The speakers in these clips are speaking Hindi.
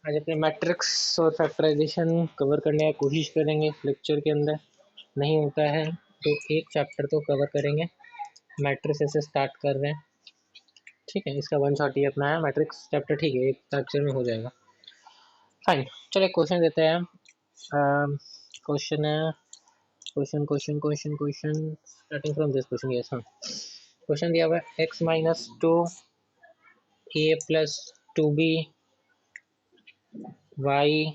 आज अपने मैट्रिक्स और फैक्टराइजेशन कवर करने की कोशिश करेंगे लेक्चर के अंदर। नहीं होता है तो एक चैप्टर तो कवर करेंगे। मैट्रिक्स से स्टार्ट कर रहे हैं, ठीक है। इसका वन शॉट ही अपना है मैट्रिक्स चैप्टर, ठीक है, एक लेक्चर में हो जाएगा। फाइन, चलो क्वेश्चन देते हैं। क्वेश्चन है, question starting from this question. Yes, हाँ, क्वेश्चन दिया हुआ है x-2a+2b y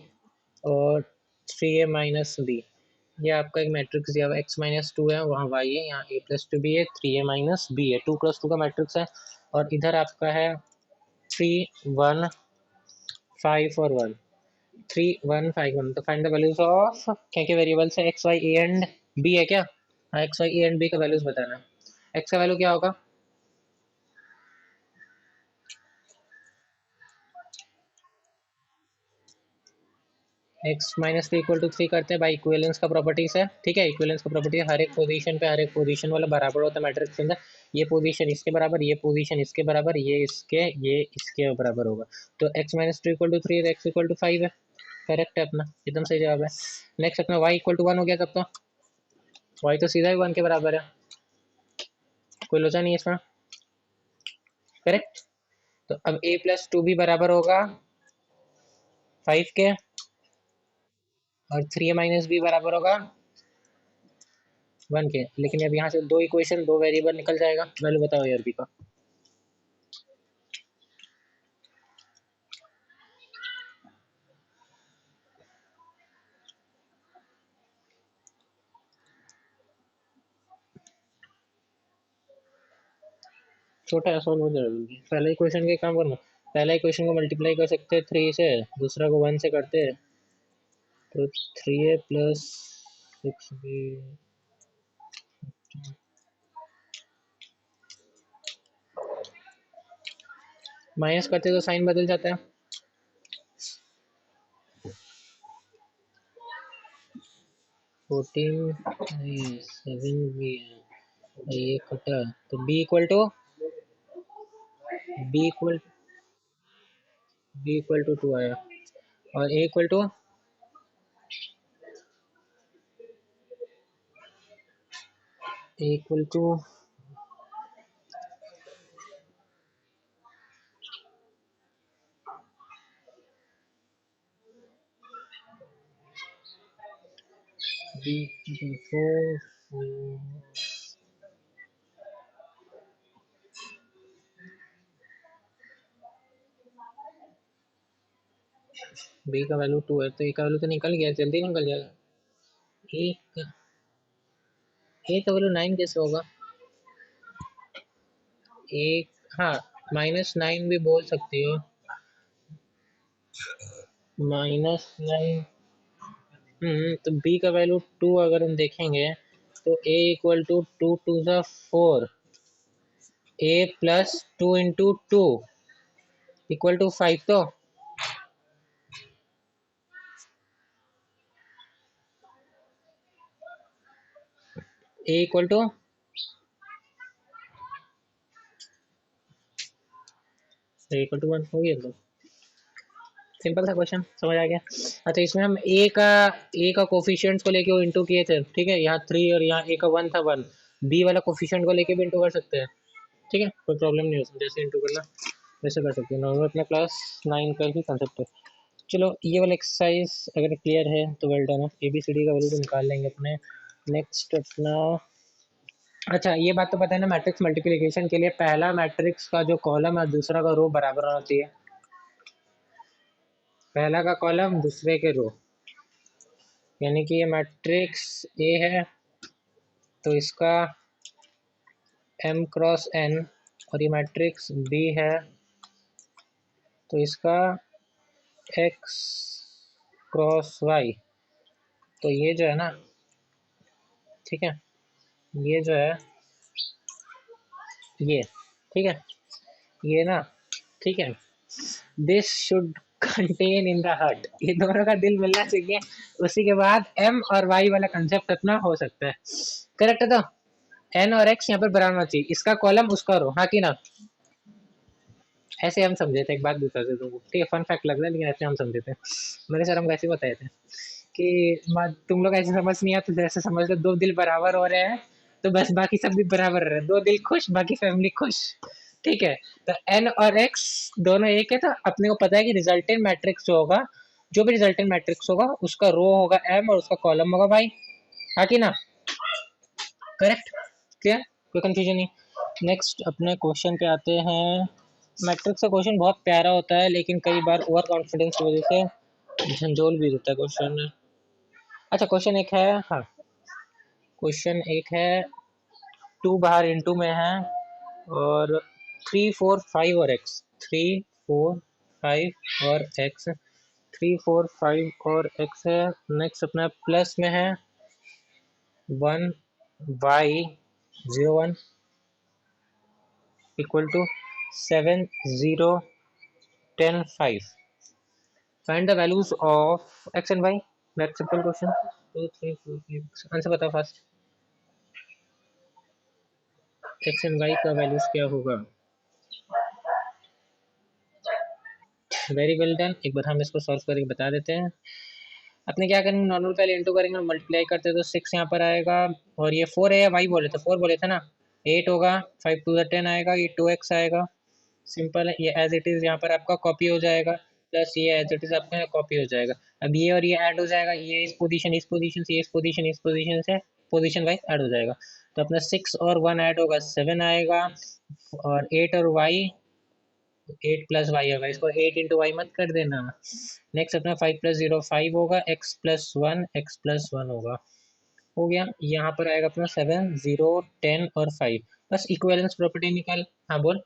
और 3a-b। ये आपका एक मैट्रिक्स दिया हुआ है, x-2 है, वहाँ y है, यहाँ a+2b है, 3a-b है, 2x2 का मैट्रिक्स है। और इधर आपका है 3 1 5 और 1, 3 1 5 1। तो फाइंड द वैल्यूज ऑफ, क्या क्या वेरिएबल्स है, x y a and b है क्या? हाँ, x y a and b का वैल्यूज बताना है। x का वैल्यू क्या होगा? x-3 करते हैं, बाई इक्विवेलेंस का प्रॉपर्टीज है, ठीक है। इक्विवेलेंस का प्रॉपर्टी है, हर एक पोजीशन पे हर एक पोजीशन वाला बराबर होता है मैट्रिक्स के अंदर। ये पोजीशन इसके बराबर, ये पोजीशन इसके बराबर, ये इसके बराबर होगा। तो x-2 = 3 है, x = 5 है। करेक्ट है अपना, एकदम सही जवाब है। नेक्स्ट अपना y = 1 हो गया, तब तो y तो सीधा ही 1 के बराबर है, कोई लोचा नहीं है इसमें। करेक्ट। तो अब a+2b बराबर होगा 5 के, और 3a-b बराबर होगा 1 के। लेकिन अब यहाँ से दो इक्वेशन, दो वेरिएबल निकल जाएगा। वैल्यू बताओ यार बी का। छोटा है, सॉल्व हो जाएगा। पहले इक्वेशन के काम करना, पहला इक्वेशन को मल्टीप्लाई कर सकते हैं 3 से, दूसरा को 1 से करते हैं। तो 3a+6b माइनस करते तो साइन बदल जाता है। 7b है, ये कटा, तो B equal B equal to 2 आया, और A equal to b4। B का वैल्यू 2 है, तो ए का वैल्यू तो निकल गया, जल्दी निकल जाएगा। ए का ए का वैल्यू 9 कैसे होगा? एक, हाँ, -9 भी बोल सकती हो, -9। तो बी का वैल्यू 2 अगर हम देखेंगे तो a = 2 2 4, a+2 × 2 = 5। तो a = a = 1 हो गया। तो सिंपल सा क्वेश्चन, समझ आ गया। अच्छा, इसमें हम ए का कोफिशिएंट्स को लेके वो इंटू किए थे, ठीक है। यहाँ 3 और यहाँ ए का 1 था, 1। बी वाला कोफिशिएंट को लेके भी इंटू कर सकते हैं, ठीक है, कोई प्रॉब्लम नहीं हो, जैसे इंटू करना वैसे कर सकते हैं। नॉर्मल अपना क्लास 9 का ही कंसेप्ट है। चलो, ये वाला एक्सरसाइज अगर क्लियर है तो वेल डन है। ABCD का वैल्यू तो निकाल लेंगे अपने। नेक्स्ट अपना, अच्छा, ये बात तो पता है ना, मैट्रिक्स मल्टीप्लिकेशन के लिए पहला मैट्रिक्स का जो कॉलम है दूसरा का रो बराबर होना चाहिए। पहला का कॉलम दूसरे के रो, यानी कि ये मैट्रिक्स ए है तो इसका m×n, और ये मैट्रिक्स बी है तो इसका x×y। तो ये जो है ना, ठीक है, ये जो है ये, ठीक है, ये ना, ठीक है, this should contain in the heart, ये दोनों का दिल मिलना चाहिए, उसी के बाद m और y वाला कंसेप्ट अपना हो सकता है। करेक्ट है? तो n और x यहाँ पर बराबर होना चाहिए, इसका कॉलम उसका रो, हाँ कि ना। ऐसे हम समझे थे, एक बात बता देता हूँ, ठीक है, फन फैक्ट लग रहा है लेकिन ऐसे हम समझे थे। मेरे सर हमको ऐसे बताए थे कि तुम लोग ऐसे समझ नहीं आते, जैसे समझ लो दो दिल बराबर हो रहे हैं, तो बस बाकी सब भी बराबर रहे, दो दिल खुश बाकी फैमिली खुश। ठीक है, तो एन और एक्स दोनों एक है, तो अपने को पता है कि रिजल्टेंट मैट्रिक्स जो होगा, जो भी रिजल्टेंट मैट्रिक्स होगा उसका रो होगा एम और उसका कॉलम होगा वाई। हाँ कि ना? करेक्ट? क्लियर? कोई कंफ्यूजन नहीं। नेक्स्ट अपने क्वेश्चन पे आते हैं। मैट्रिक्स का क्वेश्चन बहुत प्यारा होता है लेकिन कई बार ओवर कॉन्फिडेंस की वजह से झंझोल भी देता है क्वेश्चन में। अच्छा क्वेश्चन एक है, हाँ, क्वेश्चन एक है, टू बाहर इनटू में है और 3 4 5 और एक्स, 3 4 5 और एक्स, 3 4 5 और एक्स है। नेक्स्ट अपना प्लस में है 1 y 0 1 equal to 7 0 10 5। Find the values of X and Y. That simple question. 2 3 4 5 answer बताओ फास्ट। एक्स एंड वाई का वैल्यूज क्या होगा? Very well done. एक बार हम इसको सॉल्व करके बता देते हैं। अपने क्या करेंगे, नॉर्मल पहले इंटू करेंगे, मल्टीप्लाई करते तो 6 यहाँ पर आएगा, और ये 4 है, वाई बोले थे, 4 बोले थे ना, 8 होगा, 5 2 10 आएगा, ये 2x आएगा। सिंपल है, ये एज इट इज यहाँ पर आपका कॉपी हो जाएगा, प्लस ये एज इट इज आपका कॉपी हो जाएगा। अब ये और ये ऐड हो जाएगा, ये इस पोजीशन से, इस पोजीशन से पोजीशन वाइज ऐड हो जाएगा। तो अपना 6 और 1 ऐड होगा, 7 आएगा, और 8 और y, 8 प्लस वाई होगा, इसको 8 इंटू वाई मत कर देना। नेक्स्ट अपना 5 प्लस 0 5 होगा, एक्स प्लस वन होगा। हो गया, यहाँ पर आएगा अपना 7 0 10 और 5। बस इक्विवेलेंस प्रॉपर्टी निकाल। हाँ बोल।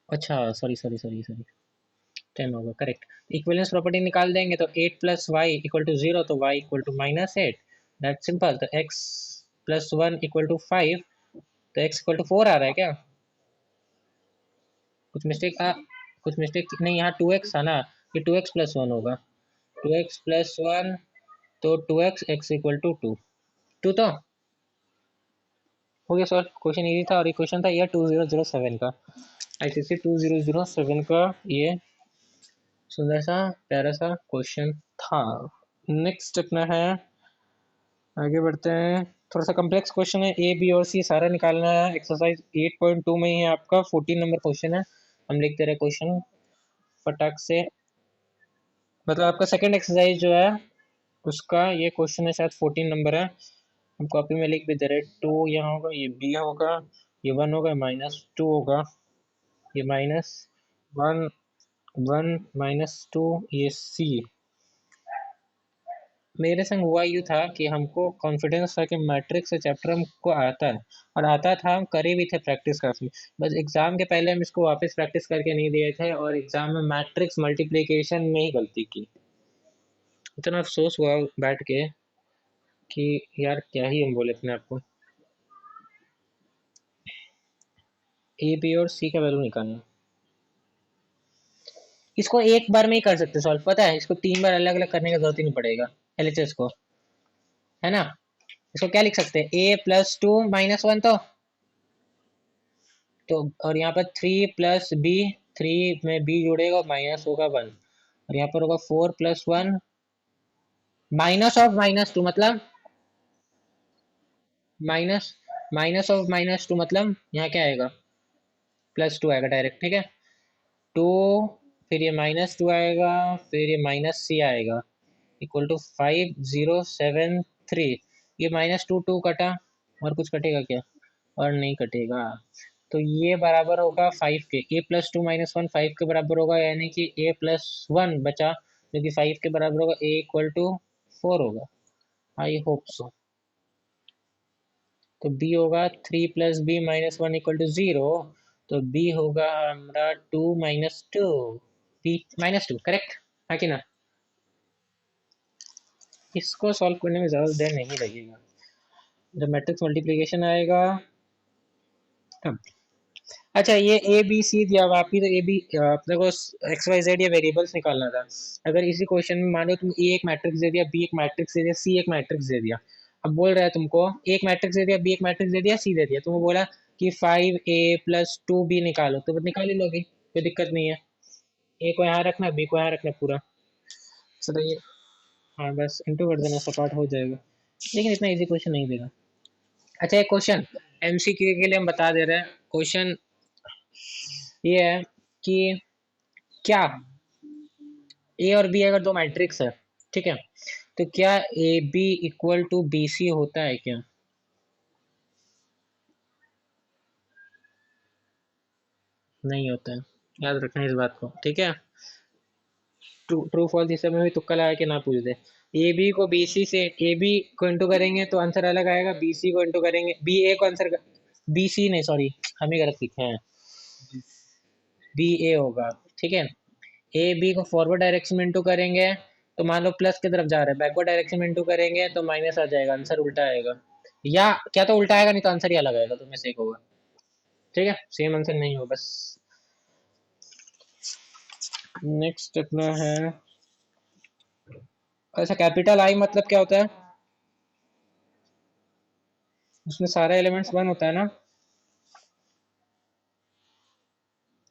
अच्छा सॉरी सॉरी सॉरी सॉरी, 10 होगा, करेक्ट। इक्विवेलेंस प्रॉपर्टी निकाल देंगे तो 8 प्लस वाई इक्वल टू 0, तो Y equal to -8। That simple. तो X plus one equal to 5, तो एक्स इक्वल टू 4 आ रहा है क्या? कुछ मिस्टेक कुछ मिस्टेक नहीं, यहाँ 2x था ना, ये 2x प्लस वन होगा, 2x प्लस वन, तो 2x x इक्वल टू 2। 2 तो हो गया सर, क्वेश्चन इजी था, और ये क्वेश्चन था ईयर 2007 का, आईसीसी 2007 का, ये सुंदर सा प्यारा सा क्वेश्चन था। नेक्स्ट अपना है, आगे बढ़ते हैं। थोड़ा सा कम्प्लेक्स क्वेश्चन है, ए बी और सी सारा निकालना है। एक्सरसाइज 8.2 में ही है आपका, 14 नंबर क्वेश्चन है। हम लिखते रहे क्वेश्चन फटाक से, मतलब आपका सेकंड एक्सरसाइज जो है उसका ये क्वेश्चन है, शायद 14 नंबर है। हम कॉपी में लिख भी दे रहे, 2 यहाँ होगा, ये बी होगा, ये 1 होगा, -2 होगा, ये -1 1 -2, ये सी। मेरे संग हुआ यूँ था कि हमको कॉन्फिडेंस था कि मैट्रिक्स चैप्टर हमको आता है, और आता था, हम करे भी थे प्रैक्टिस काफ़ी। बस एग्ज़ाम के पहले हम इसको वापस प्रैक्टिस करके नहीं दिए थे, और एग्ज़ाम में मैट्रिक्स मल्टीप्लिकेशन में ही गलती की। इतना अफसोस हुआ बैठ के कि यार क्या ही हम बोले अपने आप को। ए बी और सी का वैल्यू निकालना, इसको एक बार में ही कर सकते सॉल्व, पता है, इसको 3 बार अलग अलग करने का जरूरत ही नहीं पड़ेगा एलएचएस को, है ना? इसको क्या लिख सकते हैं, ए प्लस टू माइनस वन, तो और यहाँ पर 3 प्लस बी, 3 में बी जुड़ेगा, माइनस होगा 1, और यहाँ पर होगा 4 प्लस वन, माइनस ऑफ -2 मतलब माइनस, माइनस ऑफ -2 मतलब यहाँ क्या आएगा, +2 आएगा डायरेक्ट, ठीक है। 2, फिर ये -2 आएगा, फिर ये -c आएगा, इक्वल टू 5073। ये -2 कटा, और कुछ कटेगा क्या? और नहीं कटेगा, तो ये बराबर होगा 5 के, ए प्लस टू माइनस वन 5 के बराबर होगा, यानी कि ए प्लस वन बचा जो कि 5 के बराबर होगा, ए इक्वल टू 4 होगा। I hope so. तो बी होगा 3 plus B minus one equal to 0, तो बी होगा हमारा 2 -2, बी -2, करेक्ट है कि ना? इसको सॉल्व करने में ज़्यादा देर नहीं लगेगा, जब मैट्रिक्स मल्टीप्लिकेशन आएगा तब। अच्छा, ये ए बी सी दिया हुआ आपकी, तो ए बी अपने को एक्स वाई जेड या वेरिएबल्स निकालना था। अगर इसी क्वेश्चन में मानो तुम ए एक मैट्रिक्स दे दिया, बी एक मैट्रिक्स दे दिया, सी एक मैट्रिक्स दे दिया, अब बोल रहा है तुमको एक मैट्रिक्स दे दिया, बी एक मैट्रिक्स दे दिया, सी दे दिया, तुमको बोला कि 5a+2b निकालो, तो बस निकाल ही लोगे, कोई दिक्कत नहीं है। ए को यहाँ रखना, बी को यहाँ रखना पूरा। चलो ये, हाँ बस इंटू कर देना, सपाट हो जाएगा। लेकिन इतना इजी क्वेश्चन नहीं देगा। अच्छा एक क्वेश्चन एमसीक्यू के लिए हम बता दे रहे हैं। क्वेश्चन ये है कि क्या ए और बी अगर दो मैट्रिक्स है, ठीक है, तो क्या A B equal to B C होता है क्या? नहीं होता है, याद रखना इस बात को, ठीक है। ट्रू फॉल्स इस समय भी तुक्का लगा के ना पूछ दे। ए बी को बी सी से, ए बी को इंटू करेंगे तो आंसर अलग आएगा, बी सी को इंटू करेंगे, बी ए को आंसर, बी सी नहीं सॉरी, हम ही गलत लिखे हैं, बी ए होगा, ठीक है। ए बी को फॉरवर्ड डायरेक्शन में इंटू करेंगे तो मान लो प्लस की तरफ जा रहा है, बैकवर्ड डायरेक्शन में इंटू करेंगे तो माइनस आ जाएगा, आंसर उल्टा आएगा। या क्या तो उल्टा आएगा, नहीं तो आंसर ही अलग आएगा, तुम्हें से एक होगा, ठीक है, सेम आंसर नहीं हो बस। नेक्स्ट अपना है, अच्छा कैपिटल आई मतलब क्या होता है? उसमें सारे एलिमेंट्स वन होता है ना,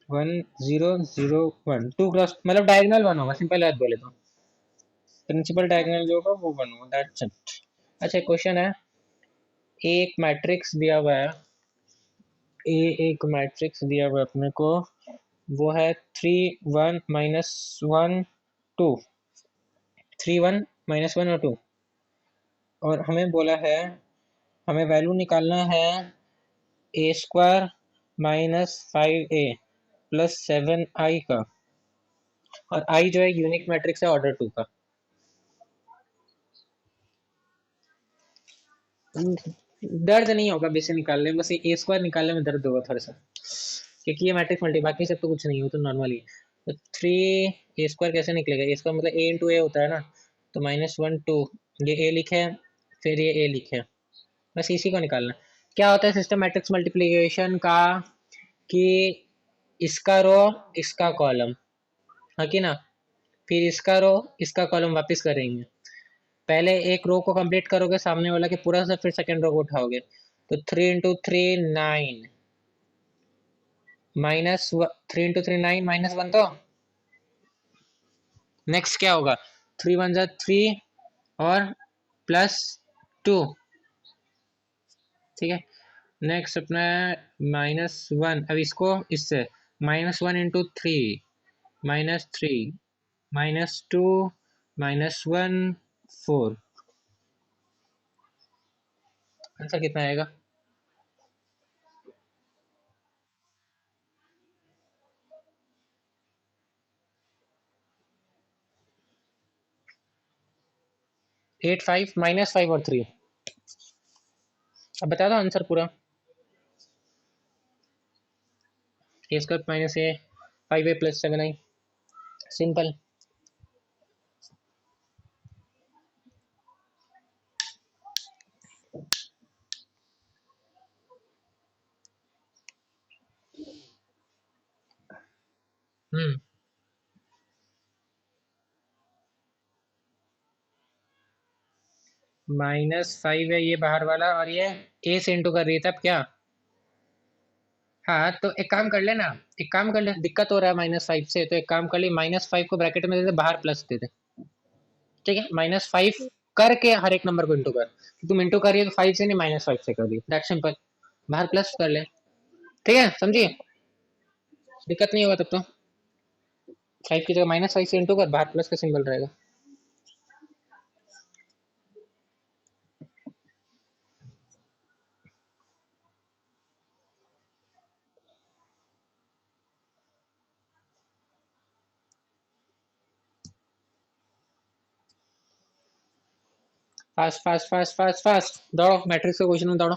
1 0 0 1, 2 क्रॉस मतलब डायगोनल वन होगा, सिंपल बात बोले तो प्रिंसिपल डायगोनल जो होगा वो वन होगा, दैट्स इट। अच्छा क्वेश्चन है, एक मैट्रिक्स दिया हुआ है, ए एक मैट्रिक्स दिया हुआ है अपने को, वो है 3 1 -1 2, 3 1 -1 और 2, और हमें बोला है, हमें वैल्यू निकालना है a² -5a+7i का, और आई जो है यूनिक मैट्रिक्स है ऑर्डर 2 का। दर्द नहीं होगा बेसिक निकालने में, बस ए स्क्वायर निकालने में दर्द होगा थोड़ा सा, क्योंकि ये मैट्रिक्स मल्टी, बाकी सब तो कुछ नहीं हो तो नॉर्मल ही। तो 3 a² कैसे निकलेगा, ए स्क्वायर मतलब a इंटू ए होता है ना, तो -1 2, ये a लिखे, फिर ये a लिखे, बस इसी को निकालना। क्या होता है सिस्टम मैट्रिक्स मल्टीप्लीकेशन का, कि इसका रो इसका कॉलम, हाँ कि ना, फिर इसका रो इसका कॉलम वापस करेंगे, पहले एक रो को कंप्लीट करोगे सामने वाला के पूरा से, फिर सेकंड रो को उठाओगे, तो 3 × 3 9, -3 × 3 -1 तो नेक्स्ट क्या होगा, 3 1 3 और +2, ठीक है। नेक्स्ट अपना -1, अब इसको इससे -1 × 3 -3 -2 -1 4, आंसर कितना आएगा? 8 5 -5 और 3, अब बता दो आंसर पूरा। a² -a 5a+7i, simple. हम्म, -5 है ये बाहर वाला, और ये a से इंटू कर रही है, तब क्या? हाँ तो एक काम कर लेना, एक काम कर ले, दिक्कत हो रहा है -5 से, तो एक काम कर ले, -5 को ब्रैकेट में दे दे, बाहर प्लस दे दे, ठीक है। -5 करके हर एक नंबर को इंटू कर, तुम इंटू करिए तो 5 से नहीं -5 से कर दिए, दैट सिंपल, बाहर प्लस कर ले, ठीक है, समझिए, दिक्कत नहीं होगा तब तो। 5 की जगह -5 से इंटू कर, बाहर प्लस का सिंबल रहेगा। Fast fast fast fast fast दौड़ो, मैट्रिक्स के क्वेश्चन में दौड़ो,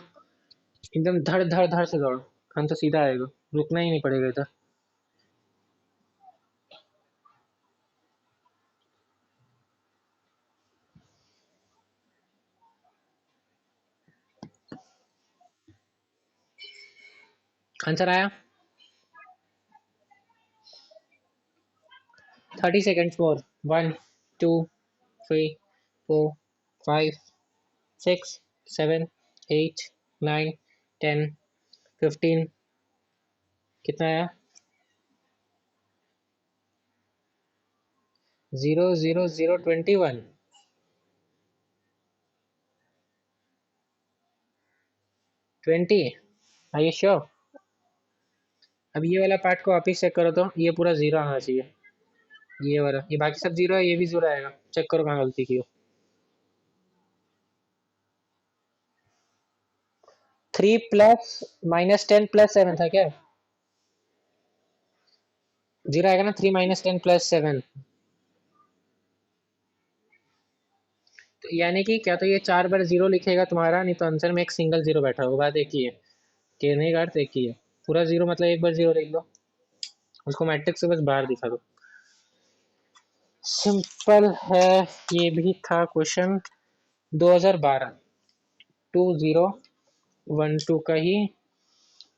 एकदम धड़ धड़ धड़ से दौड़ो, आंसर सीधा आएगा, रुकना ही नहीं पड़ेगा इधर। आंसर आया, 30 सेकेंड्स मोर, 1 2 3 4 5 6 7 8 9 10 15 कितना आया? 0 0 0 21 20। Are you sure? अब ये वाला पार्ट को वापिस चेक करो तो ये पूरा जीरो आना चाहिए। ये वाला, ये बाकी सब जीरो है, ये भी जीरो आएगा। चेक करो कहाँ गलती की हो। 3 प्लस -10 + 7 था क्या? जीरो आएगा ना? 3 -10 + 7। तो यानी कि क्या तो ये 4 बार जीरो लिखेगा तुम्हारा, नहीं तो आंसर में एक सिंगल जीरो बैठा होगा। बात एक ही है कि नहीं, का अर्थ एक ही है। पूरा जीरो मतलब एक बार जीरो लिख लो, उसको मैट्रिक्स से बस बाहर दिखा दो। सिंपल है। ये भी था क्वेश्चन 2012 2012 का ही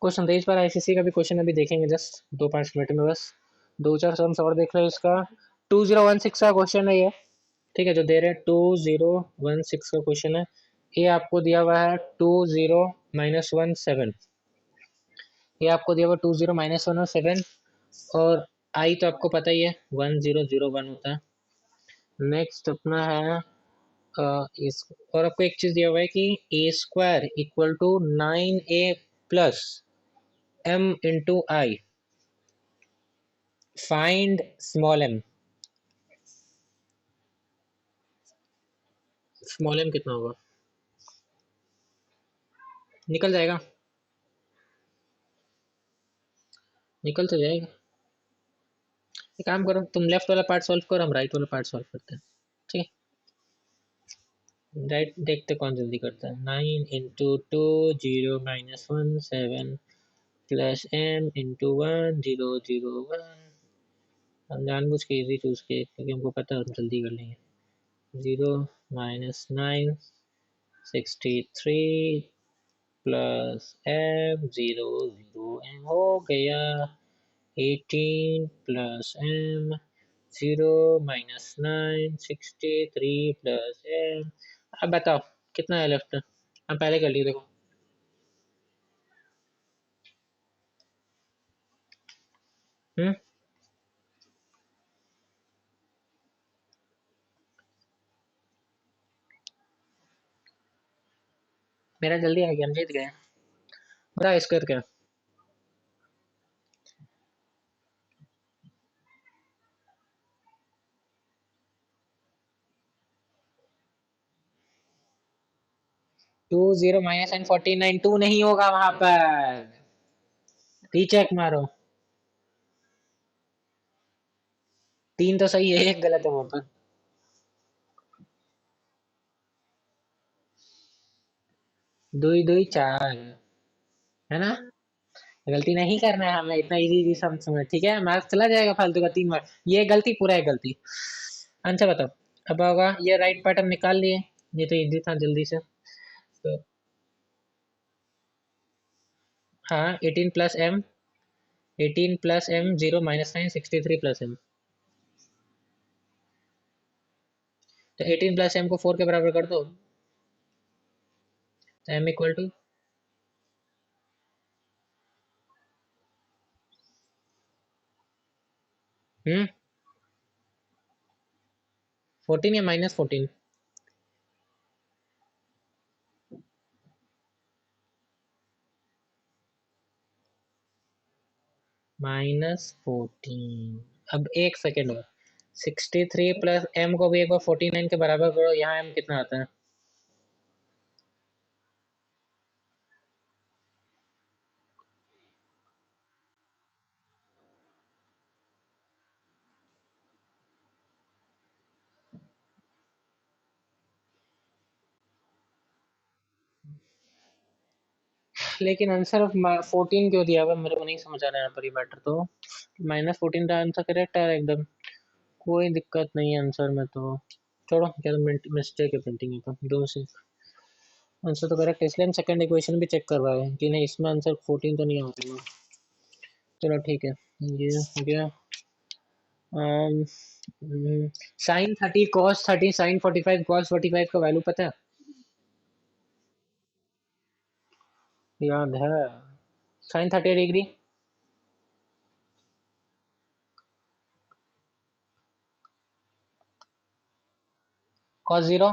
क्वेश्चन था। इस बार आईसीसी का भी क्वेश्चन अभी देखेंगे, जस्ट 2-5 मिनट में बस। दो चार सम्स और देख लो इसका। 2016 का क्वेश्चन है ये, ठीक है, जो दे रहे हैं 2016 का क्वेश्चन है। ये आपको दिया हुआ है 20-17। ये आपको दिया हुआ 20-17, और आई तो आपको पता ही है 1001 होता है। नेक्स्ट अपना है इस, और आपको एक चीज दिया हुआ है कि a² = 9a + m × I। Find small m। Small m कितना होगा? निकल जाएगा, निकल तो जाएगा। एक काम करो, तुम लेफ्ट वाला पार्ट सॉल्व करो, हम राइट वाला पार्ट सॉल्व करते हैं। ठीक है, राइट देखते कौन जल्दी करता है। 9 × 2 0 -1 7 + m × 1 0 0 1। हम जानबूझ के इजी चूज किए क्योंकि हमको पता है हम जल्दी कर लेंगे। 0 -9 63 + m 0 0 m हो गया। 18 + m 0 -9 63 + m। अब बताओ कितना है लेफ्ट? हम पहले कर लिए, देखो। हम्म, मेरा जल्दी आ गया, हम जीत गए। बता इसका क्या? 20 -49 2 नहीं होगा वहां पर। रीचेक मारो। 3 तो सही है, एक गलत है वहां पर। 2 2 4 है ना? गलती नहीं करना है हमें, इतना इजी इजी समझ, ठीक है? मार्क्स चला जाएगा फालतू का 3 मार्क्स। ये गलती पूरा है गलती। आंसर बताओ। अब होगा ये राइट पार्ट हम निकाल लिए, ये तो इजी था जल्दी से। तो हाँ, 18 + m 0 -9 63 + m। तो 18 + m को 4 के बराबर कर दो, तो m = हम्म 14 या -14? -14। अब एक सेकेंड और, 63 + m को भी एक बार 49 के बराबर करो, यहाँ m कितना आता है? लेकिन आंसर 14 क्यों दिया हुआ मेरे को नहीं समझ आ रहा है यहाँ पर। ये मैटर तो -14 का आंसर करेक्ट है एकदम, कोई दिक्कत नहीं है आंसर में तो। छोड़ो, क्या मिस्टेक है प्रिंटिंग में, तो दो से आंसर तो करेक्ट है, इसलिए हम सेकंड इक्वेशन भी चेक कर रहे हैं कि नहीं इसमें आंसर 14 तो नहीं होगा। चलो ठीक है, ये हो गया। sin 30 cos 30 sin 45 cos 45 का वैल्यू पता है? याद है। Sine 30 degree, cos 0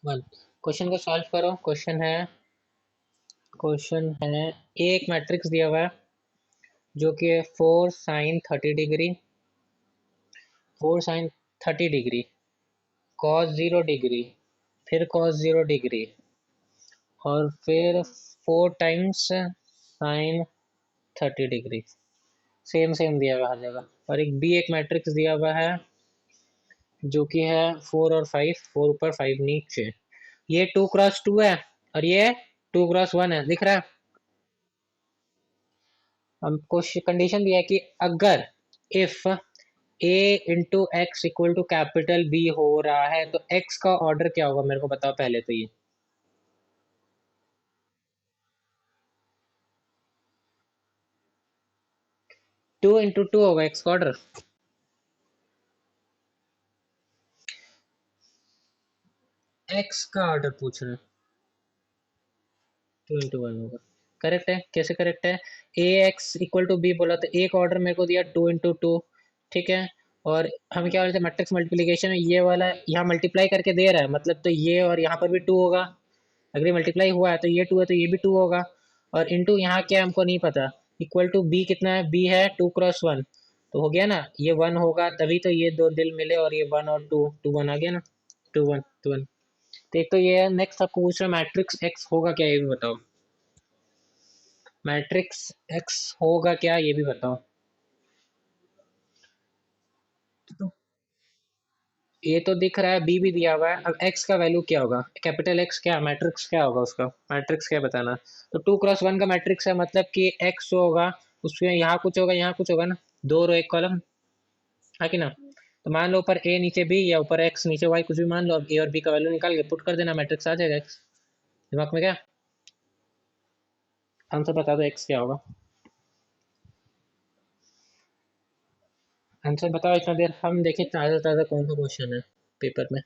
1। क्वेश्चन को सॉल्व करो। क्वेश्चन है एक मैट्रिक्स दिया हुआ है जो कि है 4 sin 30 degree, 4 sin 30 degree, cos 0 degree, फिर cos 0 डिग्री, और फिर 4 times sin 30 degree. Same same दिया हुआ हर जगह। और एक मैट्रिक्स दिया हुआ है जो कि है 4 और 5, 4 ऊपर 5 नीचे। ये 2 क्रॉस 2 है और ये 2 क्रॉस 1 है, दिख रहा है। हमको कंडीशन दिया है कि अगर if A into X equal to capital B हो रहा है तो एक्स का ऑर्डर क्या होगा, मेरे को बताओ पहले तो ये। 2 × 2 होगा एक्स का ऑर्डर। एक्स का ऑर्डर पूछ रहे हैं। 2 × 1 होगा। करेक्ट है। कैसे करेक्ट है? ए एक्स इक्वल टू बी बोला तो एक ऑर्डर मेरे को दिया 2 × 2, ठीक है। और हम क्या बोलते हैं, मैट्रिक्स मल्टीप्लीकेशन में ये वाला यहाँ मल्टीप्लाई करके दे रहा है, मतलब तो ये और यहाँ पर भी 2 होगा। अगर ये मल्टीप्लाई हुआ है तो ये 2 है तो ये भी 2 होगा। और इंटू यहाँ क्या है हमको नहीं पता। इक्वल टू बी कितना है, बी है 2 × 1, तो हो गया ना, ये 1 होगा तभी तो ये दो दिल मिले और ये 1 और 2, 2 1 आ गया ना। 2 1 2 1। तो एक तो ये है। नेक्स्ट आपको पूछ रहा है मैट्रिक्स एक्स होगा क्या, ये भी बताओ। मैट्रिक्स एक्स होगा क्या ये भी बताओ। तो ये तो दिख रहा है, बी भी दिया हुआ है। अब एक्स का वैल्यू क्या होगा, कैपिटल एक्स क्या मैट्रिक्स क्या होगा उसका, मैट्रिक्स क्या बताना। तो 2 × 1 का मैट्रिक्स है, मतलब कि एक्स होगा उसमें यहाँ कुछ होगा यहाँ कुछ होगा ना, 2 रो 1 कॉलम, है कि ना। तो मान लो ऊपर ए नीचे बी या ऊपर एक्स नीचे वाई, कुछ भी मान लो। अब ए और बी का वैल्यू निकाल के पुट कर देना, मैट्रिक्स आ जाएगा एक्स। दिमाग में क्या, आंसर बता दो एक्स क्या होगा। आंसर बताओ, इतना देर हम देखें ताज़ा ताज़ा कौन सा क्वेश्चन है पेपर में।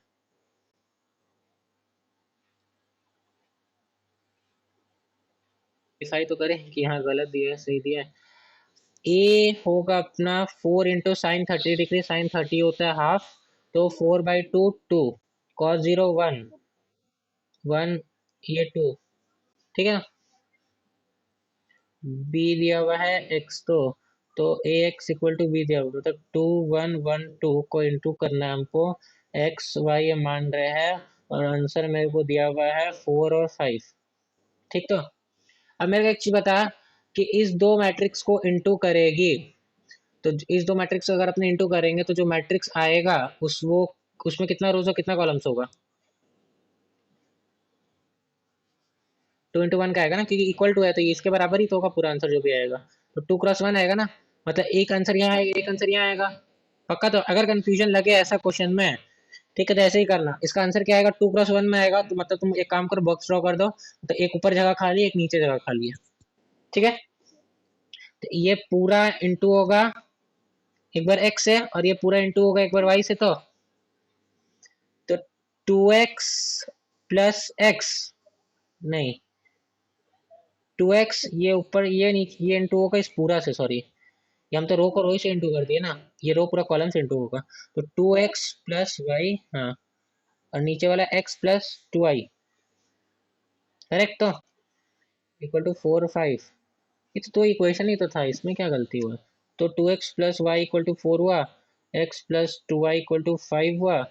डिसाइड तो करें कि हाँ गलत दिया है सही दिया है। ए होगा अपना 4 × sin 30 डिग्री, sin 30 होता है हाफ, तो 4/2 2, cos 0 1, 1 ये 2, ठीक है ना। बी दिया हुआ है एक्स, तो ए एक्स इक्वल टू बी दिया हुआ, मतलब 2 1 1 2 को इंटू करना है हमको। एक्स वाई ये मान रहे हैं और आंसर मेरे को दिया हुआ है 4 और 5, ठीक। तो अब मेरे को एक चीज बता कि इस दो मैट्रिक्स को इंटू करेगी, तो इस दो मैट्रिक्स अगर अपने इंटू करेंगे तो जो मैट्रिक्स आएगा उस वो उसमें कितना रोज और कितना कॉलम्स होगा। 2 × 1 का आएगा ना, क्योंकि इक्वल टू है तो ये इसके बराबर ही तो होगा पूरा आंसर जो भी आएगा। तो 2 × 1 आएगा ना, मतलब एक आंसर यहाँ आएगा एक आंसर यहाँ आएगा। पक्का। तो अगर कंफ्यूजन लगे ऐसा क्वेश्चन में, ठीक है, तो ऐसे ही करना। इसका आंसर क्या आएगा, 2 × 1 में आएगा, तो मतलब तुम एक काम करो बॉक्स ड्रॉ कर दो, तो एक ऊपर जगह खाली एक नीचे जगह खाली है, ठीक है। तो ये पूरा इंटू होगा एक बार एक्स से, और ये पूरा इंटू होगा एक बार वाई से। तो 2x प्लस एक्स, नहीं 2x, ये ऊपर ये नीचे ये इंटू होगा इस पूरा से, सॉरी ये हम तो रो को रो से इंटू कर दिए ना, ये रो पूरा कॉलम से इंटू होगा। तो 2x + y, हाँ, और नीचे वाला x + 2y, करेक्ट। तो इक्वल टू 4 और 5, ये तो इक्वेशन ही तो था, इसमें क्या गलती हुआ। तो 2x + y = 4 हुआ, x + 2y = 5 हुआ।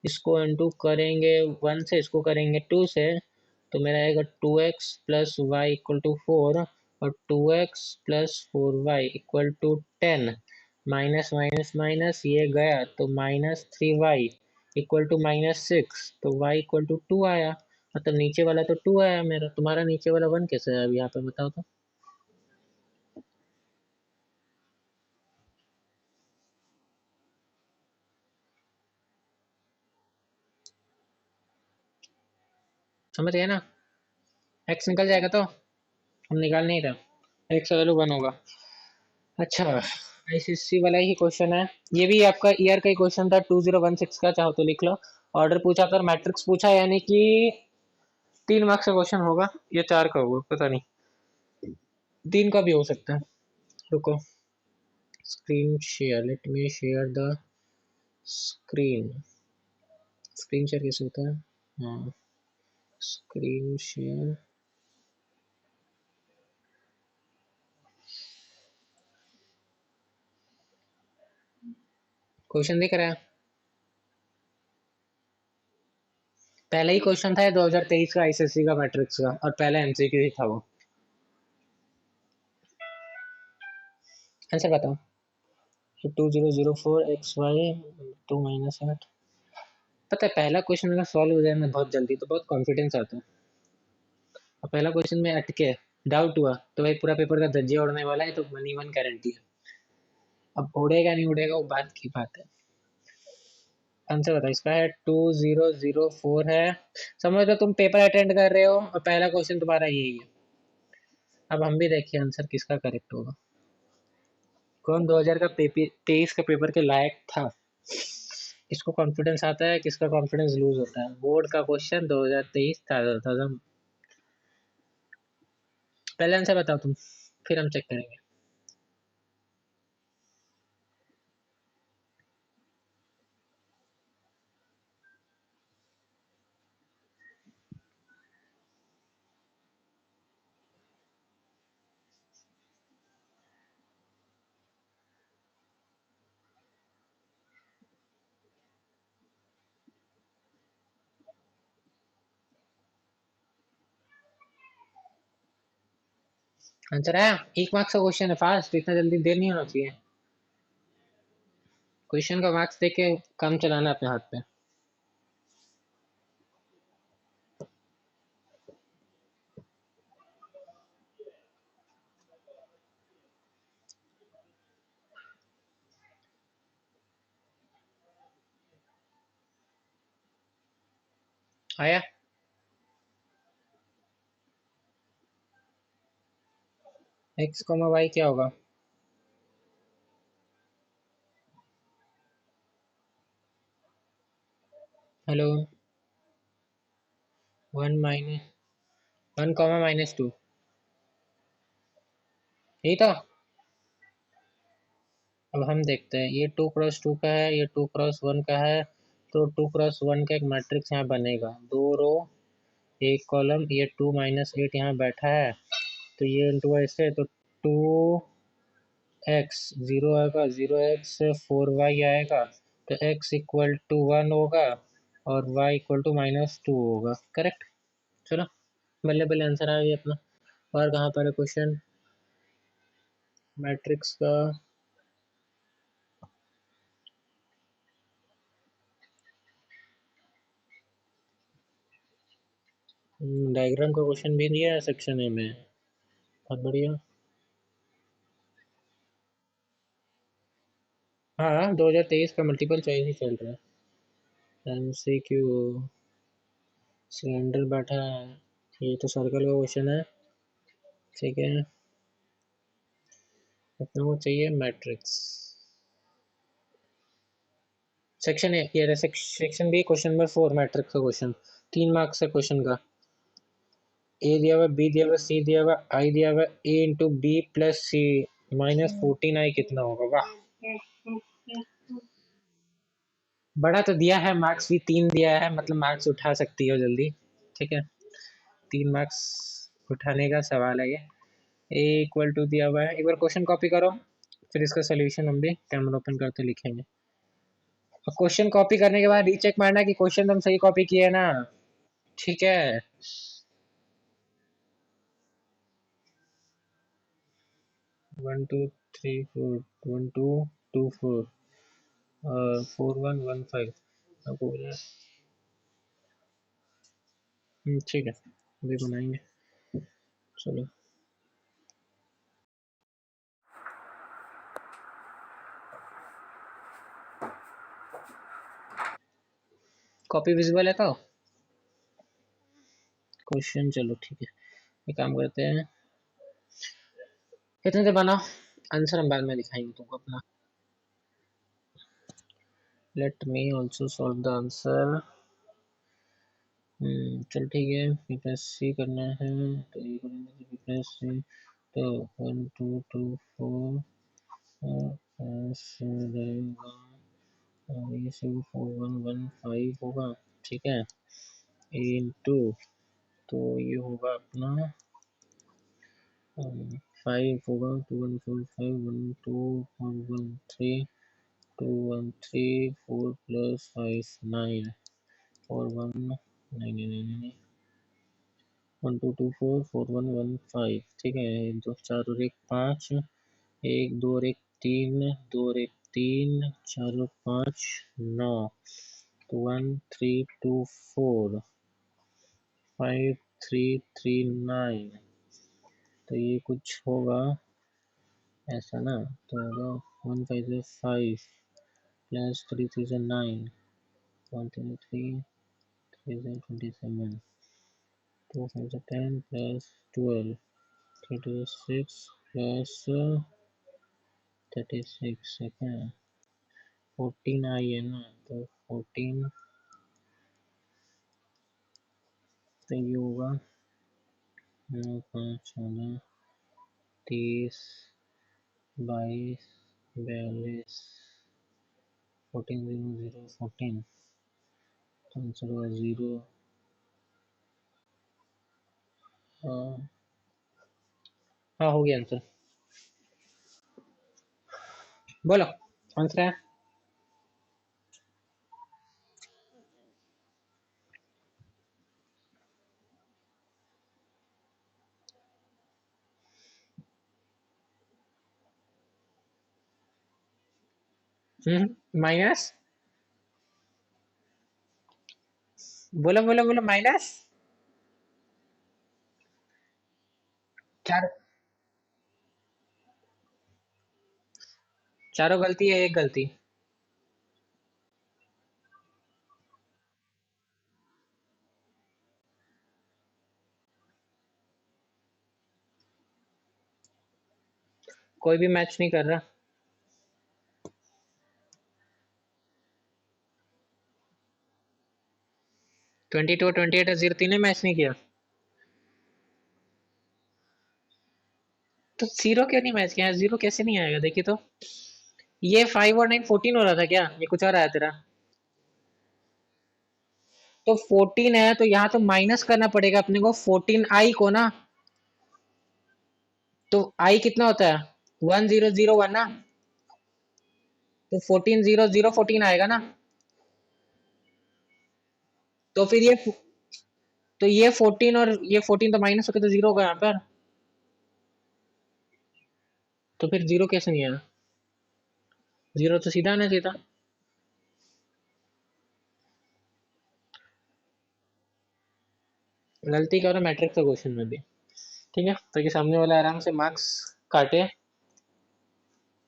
इसको इंटू करेंगे 1 से, इसको करेंगे 2 से, तो मेरा आएगा 2x + y = 4, और 2x + 4y = 10। Minus minus minus ये गया तो -3y = -6, तो y = 2 आया। मतलब नीचे वाला तो 2 आया मेरा, तुम्हारा नीचे वाला 1 कैसे है अभी यहाँ पे बताओ तो। समझ गए ना। एक्स निकल जाएगा तो हम निकाल नहीं रहा, एक्स का वैल्यू 1 होगा। अच्छा, आईसीएससी वाला ही क्वेश्चन है। ये भी आपका ईयर का ही क्वेश्चन था 2016 का, चाहो तो लिख लो। ऑर्डर पूछा कर मैट्रिक्स पूछा, यानी कि 3 मार्क्स का क्वेश्चन होगा या 4 का होगा पता नहीं, 3 का भी हो सकता है। रुको, screen share, let me share the screen. Screen share कैसे होता है? हाँ, स्क्रीन शेयर। क्वेश्चन दिख रहा है? पहला ही क्वेश्चन था 2023 का आईसीएससी का मैट्रिक्स का, और पहला एमसीक्यू ही था वो। आंसर बताओ। 2004 XY 2 - 8। पता है पहला क्वेश्चन अगर सॉल्व हो जाए ना बहुत जल्दी तो बहुत कॉन्फिडेंस आता है। और पहला क्वेश्चन में अटके, डाउट हुआ तो भाई पूरा पेपर का धज्जियां उड़ने वाला है, तो मनी वन गारंटी है। अब उड़ेगा नहीं उड़ेगा वो बात की बात है। आंसर बताओ इसका है 2004 है। समझ लो तुम पेपर अटेंड कर रहे हो और पहला क्वेश्चन तुम्हारा यही है। अब हम भी देखिए आंसर किसका करेक्ट होगा। कौन 2000 का पेपर 23 का पेपर के लायक था? किसको कॉन्फिडेंस आता है, किसका कॉन्फिडेंस लूज होता है? बोर्ड का क्वेश्चन 2023 था। पहले आंसर बताओ तुम, फिर हम चेक करेंगे। आंसर आया? 1 मार्क्स का क्वेश्चन है, फास्ट, इतना जल्दी देर नहीं होना चाहिए। क्वेश्चन का मार्क्स देख के काम चलाना अपने हाथ पे। आया? एक्स कॉमा वाई क्या होगा? हेलो? 1 - 1 कॉमा -2, यही तो। अब हम देखते हैं, ये 2 × 2 का है, ये 2 × 1 का है। तो 2 × 1 का एक मैट्रिक्स यहाँ बनेगा, 2 रो 1 कॉलम, ये 2 - 8 यहाँ बैठा है, तो ये इंटू ऐसे, तो 2x 0 आएगा, 0x से 4y आएगा, तो x इक्वल टू 1 होगा और y इक्वल टू -2 होगा। करेक्ट? चलो, बल्ले बल्ले आंसर आ गया अपना। और कहाँ पर है क्वेश्चन मैट्रिक्स का? डायग्राम का क्वेश्चन भी दिया है सेक्शन ए में, बहुत बढ़िया। हाँ, 2023 का मल्टीपल चॉइस ही चल रहा है। एमसीक्यू, सिलेंडर बैठा है, ये तो सर्कल का क्वेश्चन है। ठीक है, अपने को चाहिए मैट्रिक्स। सेक्शन ए, ये section B question number 4 matrix का क्वेश्चन, 3 मार्क्स का क्वेश्चन का। ए दिया हुआ, बी दिया हुआ, सी दिया हुआ, आई दिया हुआ, ए इंटू बी प्लस सी -14 आई कितना होगा? वाह, बड़ा तो दिया है, मार्क्स भी 3 दिया है, मतलब मार्क्स उठा सकती हो जल्दी। ठीक है, 3 मार्क्स उठाने का सवाल है ये। ए इक्वल टू दिया हुआ है, एक बार क्वेश्चन कॉपी करो, फिर इसका सोल्यूशन हम भी कैमरा ओपन करते लिखेंगे। और क्वेश्चन कॉपी करने के बाद रीचेक मारना कि क्वेश्चन तुम सही कॉपी किए ना। ठीक है? 1 2 3 4, 1 2 2 4, 4 1 1 5। अब हो गया। ठीक है, अभी बनाएंगे। चलो, कॉपी विजिबल है तो क्वेश्चन, चलो ठीक है, ये काम करते हैं, इतने से बना, आंसर हम बाद में दिखाएंगे तुमको अपना। Let me also solve the answer. चल ठीक है, पी प्लस सी करना है तो ये करेंगे पी प्लस सी, तो 1224 रहेगा और ये से 4115 होगा, ठीक है, इंटू, तो ये होगा अपना 5 होगा 2145 12413 2134 प्लस 5 9 और 1 9 1224 4115, ठीक है, 2 4 और 1 5, 1 2 और 1 3, 2 और 1 3, 4 और 5 9, 1324 5339, तो ये कुछ होगा ऐसा ना, तो होगा 1 5 5 प्लस 3 3 9 1 3 3 3 27 2 5 10 प्लस 12 3 2 6 प्लस 36 है, 14 आई है ना, तो 14, तो ये होगा 9 5 14 30 22 42 14 0 0 14, तो आंसर होगा 0। हाँ हो गया आंसर, बोलो आंसर है। माइनस, बोलो बोलो बोलो, माइनस चार, चारों गलती है एक गलती, कोई भी मैच नहीं कर रहा। 22 28 और 0 तीनों मैच नहीं किया, तो 0 क्यों नहीं मैच किया, 0 कैसे नहीं आएगा, देखिए तो ये 5 और 9 14 हो रहा था क्या, ये कुछ और आया तेरा, तो 14 है तो यहाँ तो माइनस करना पड़ेगा अपने को 14 आई को ना, तो आई कितना होता है 1001 ना, तो 14 0 0 14 आएगा ना, तो फिर ये, तो ये 14 और ये 14 तो माइनस होकर तो 0 होगा यहाँ पर, तो फिर 0 कैसे नहीं आया, 0 तो सीधा आना चाहिए था। गलती करो मैट्रिक्स का क्वेश्चन में भी, ठीक है, ताकि सामने वाला आराम से मार्क्स काटे,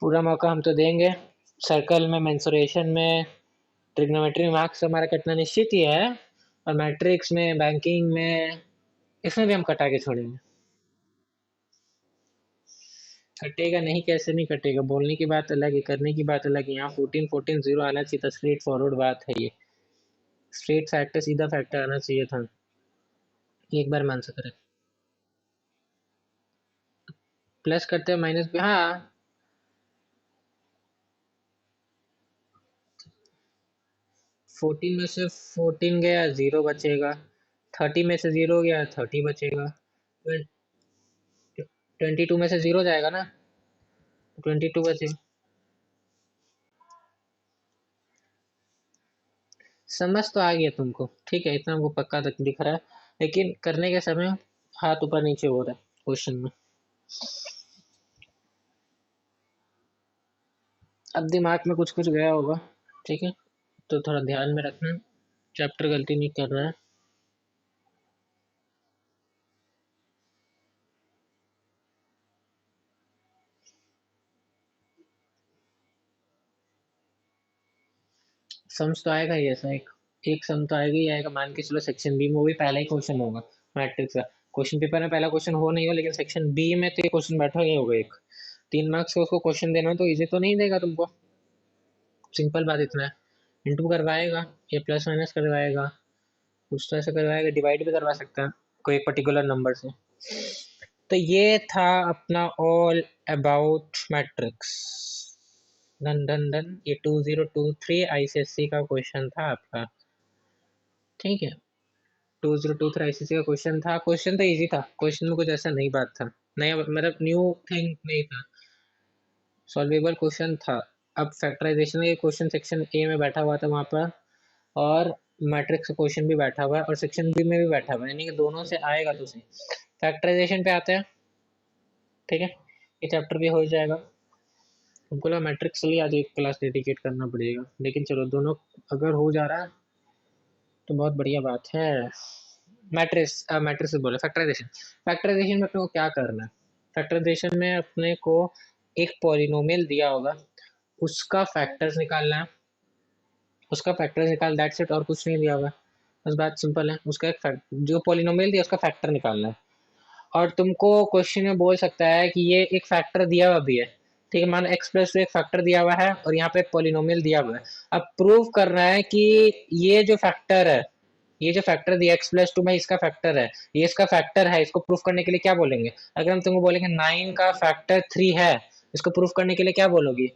पूरा मौका हम तो देंगे, सर्कल में मेंसुरेशन में ट्रिग्नोमेट्री में मार्क्स हमारा कटना निश्चित ही है, और मैट्रिक्स में बैंकिंग में इसमें भी हम कटा के छोड़ेंगे। कटेगा नहीं, कैसे नहीं कटेगा, बोलने की बात अलग है, करने की बात अलग है, यहाँ 14 14 0 आना चाहिए था, स्ट्रेट फॉरवर्ड बात है ये, स्ट्रेट फैक्टर सीधा फैक्टर आना चाहिए था, एक बार मान सकते, प्लस करते हैं माइनस भी, हाँ 14 में से 14 गया 0 बचेगा, 30 में से 0 गया 30 बचेगा, 22 में से 0 जाएगा ना, 22 बचेगा, समझ तो आ गया तुमको, ठीक है, इतना हमको पक्का तक दिख रहा है, लेकिन करने के समय हाथ ऊपर नीचे हो रहा है क्वेश्चन में, अब दिमाग में कुछ कुछ गया होगा, ठीक है, तो थोड़ा ध्यान में रखना, चैप्टर गलती नहीं करना है। सम्स तो आएगा ही, ऐसा एक एक सम तो आएगा ही आएगा, मान के चलो सेक्शन बी में वो भी पहला ही क्वेश्चन होगा मैट्रिक्स का, क्वेश्चन पेपर में पहला क्वेश्चन हो नहीं हो, लेकिन सेक्शन बी में तो ये क्वेश्चन बैठा ही होगा एक, 3 मार्क्स का उसको क्वेश्चन देना तो इजी तो नहीं देगा तुमको, सिंपल बात इतना है, इंटू करवाएगा या प्लस माइनस करवाएगा, कुछ तो ऐसे करवाएगा, डिवाइड भी करवा सकते हैं कोई पर्टिकुलर नंबर से। तो ये था अपना all about matrix. Done done done. ये 2023 आईसीएससी का क्वेश्चन था आपका, ठीक है। 2023 आईसीएससी का क्वेश्चन था। क्वेश्चन तो इजी था, क्वेश्चन में कुछ ऐसा नई बात था, नया मतलब न्यू थिंग नहीं था, सॉल्वेबल क्वेश्चन था। अब फैक्टराइजेशन के क्वेश्चन सेक्शन ए में बैठा हुआ था वहाँ पर, और मैट्रिक्स क्वेश्चन भी बैठा हुआ है, और सेक्शन बी में भी बैठा हुआ है, यानी कि दोनों से आएगा तो सही। फैक्टराइजेशन पे आते हैं, ठीक है, ये चैप्टर भी हो जाएगा। हमको लगा मैट्रिक्स के लिए आज एक क्लास डेडिकेट करना पड़ेगा, लेकिन चलो दोनों अगर हो जा रहा है तो बहुत बढ़िया बात है। मैट्रिक्स से बोले फैक्टराइजेशन। फैक्टराइजेशन में अपने को क्या करना है? फैक्टराइजेशन में अपने को एक पॉलिनोमियल दिया होगा, उसका फैक्टर्स निकालना है, उसका फैक्टर्स निकाल, दैट्स इट, और कुछ नहीं दिया होगा, बस बात सिंपल है। उसका एक जो पॉलिनोमियल दिया उसका फैक्टर निकालना है। और तुमको क्वेश्चन में बोल सकता है कि ये एक फैक्टर दिया हुआ भी है, ठीक है, मान एक्स प्लस टू एक फैक्टर दिया हुआ है और यहाँ पे एक पॉलिनोमियल दिया हुआ है। अब प्रूव करना है कि ये जो फैक्टर है, ये जो फैक्टर दिया एक्स प्लस टू में, इसका फैक्टर है, ये इसका फैक्टर है, इसको प्रूफ करने के लिए क्या बोलेंगे? अगर हम तुमको बोलेंगे 9 का फैक्टर 3 है, इसको प्रूफ करने के लिए क्या बोलोगी?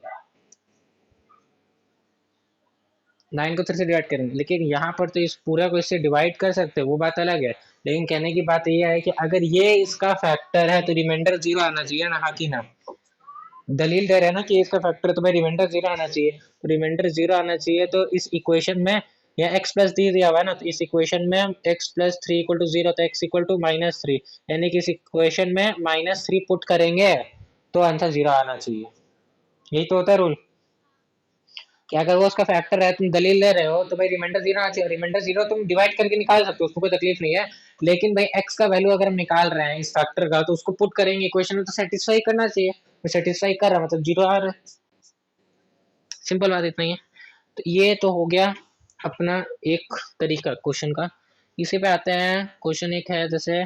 9 को 3 से डिवाइड करेंगे, लेकिन यहाँ पर तो इस पूरा को इससे डिवाइड कर सकते हो, वो बात अलग है। लेकिन कहने की बात ये है कि अगर ये इसका फैक्टर है तो रिमाइंडर 0 आना चाहिए ना, हाँ कि ना? दलील दे रहे हैं ना कि इसका फैक्टर, तो भाई रिमाइंडर 0 आना चाहिए, तो रिमाइंडर 0 आना चाहिए। तो इस इक्वेशन में या x प्लस डी दिया हुआ है ना, तो इस इक्वेशन में x plus three equal to zero, तो x इक्वल टू -3, यानी कि इस इक्वेशन में -3 पुट करेंगे तो आंसर 0 आना चाहिए। यही तो होता है रूल, कि अगर वो उसका फैक्टर है, तुम दलील ले रहे हो, तो भाई रिमाइंडर 0 आना चाहिए। रिमाइंडर 0 तुम डिवाइड करके निकाल सकते हो, उसको कोई तकलीफ नहीं है, लेकिन भाई x का वैल्यू अगर हम निकाल रहे हैं इस फैक्टर का, तो उसको पुट करेंगे इक्वेशन में, तो सेटिस्फाई करना चाहिए। तो सेटिस्फाई कर रहा मतलब 0 आ रहा है, सिंपल बात इतना ही है। तो ये तो हो गया अपना एक तरीका क्वेश्चन का। इसी पे आते हैं, क्वेश्चन एक है जैसे,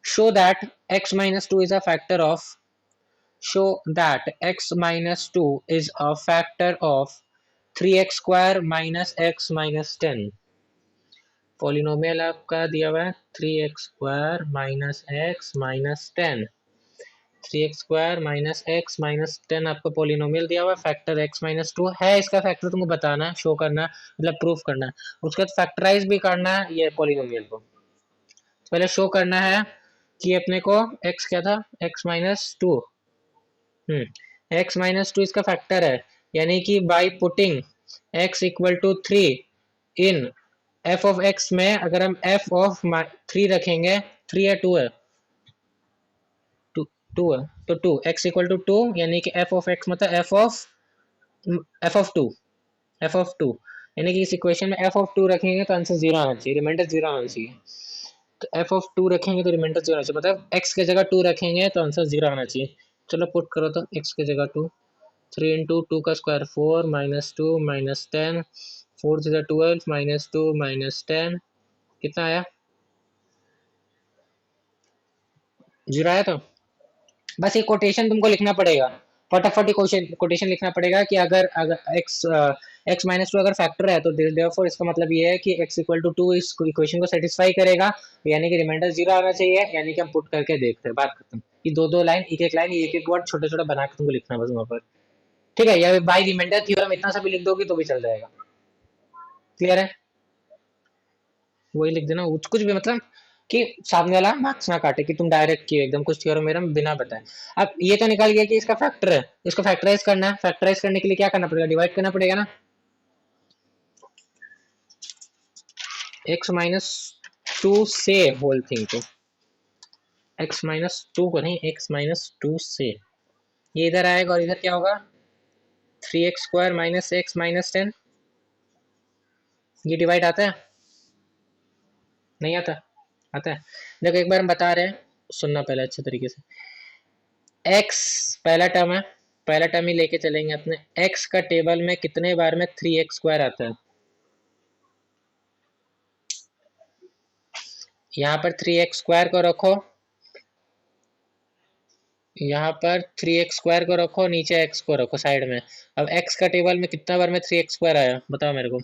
show that x minus two is a factor of, show that x minus two is a factor of 3x square minus x minus 10। Polynomial आपका दिया हुआ है 3x square minus x minus 10, 3x² minus X minus 10 आपका पॉलिनोमियल दिया हुआ है, फैक्टर x माइनस टू है, इसका फैक्टर तुमको बताना है, शो करना है, मतलब प्रूफ करना है। उसके बाद फैक्टराइज भी करना है ये पॉलिनोमियल को। पहले शो करना है कि अपने को x क्या था, x minus two, x minus two इसका फैक्टर है, यानी कि by putting x equal to 3 in f of x में, अगर हम f ऑफ 3 रखेंगे, 3 है 2 है, टू, 2 है, तो 2 x इक्वल टू 2, यानी कि f ऑफ x मतलब F of two, F of two, यानी कि इस इक्वेशन में एफ ऑफ टू रखेंगे तो आंसर 0 आना चाहिए, रिमाइंडर 0 आना चाहिए। तो एफ ऑफ टू रखेंगे तो रिमाइंडर 0 आना चाहिए, मतलब x के जगह 2 रखेंगे तो आंसर 0 आना चाहिए। चलो पुट करो तो x के जगह 2, 3 इंटू टू का स्क्वायर 4 माइनस 2 माइनस 10, 4 से 12 माइनस 2 माइनस 10, कितना आया? 0 आया। तो बस ये कोटेशन तुमको लिखना पड़ेगा, फटाफट कोटेशन लिखना पड़ेगा कि अगर अगर x माइनस टू अगर फैक्टर है, तो देयरफॉर इसका मतलब ये है कि x इक्वल टू 2 इस इक्वेशन को सेटिस्फाई करेगा, यानी कि रिमाइंडर 0 आना चाहिए, यानी कि हम पुट करके देखते हैं, बात खत्म। ये दो दो लाइन, एक एक लाइन, एक एक वर्ड छोटे छोटे बना के तुमको लिखना है बस वहां पर, ठीक है। या बाई रिमाइंडर थ्योरम इतना सा भी लिख दोगे तो भी चल जाएगा। क्लियर है? वही लिख देना, कुछ भी मतलब कि सामने वाला मार्क्स ना काटे कि तुम डायरेक्ट किए एकदम कुछ थ्योरम मेरम बिना बताए। अब ये तो निकाल गया कि इसका फैक्टर है, इसको फैक्टराइज करना है, फैक्टराइज करने के लिए क्या करना पड़ेगा, डिवाइड करना पड़ेगा ना, x माइनस टू से होल थिंग को, x माइनस टू को नहीं, x माइनस टू से, ये इधर आएगा और इधर क्या होगा, 3x² माइनस एक्स माइनस 10। ये डिवाइड आता है? नहीं आता? आता है। देखो एक बार हम बता रहे हैं, सुनना पहले अच्छे तरीके से। x पहला टर्म है, पहला टर्म ही लेके चलेंगे अपने। x का टेबल में कितने बार में 3x² आता है? यहाँ पर 3x² को रखो, यहाँ पर 3x² को रखो, नीचे x को रखो साइड में। अब x का टेबल में कितना बार में 3x² आया, बताओ मेरे को।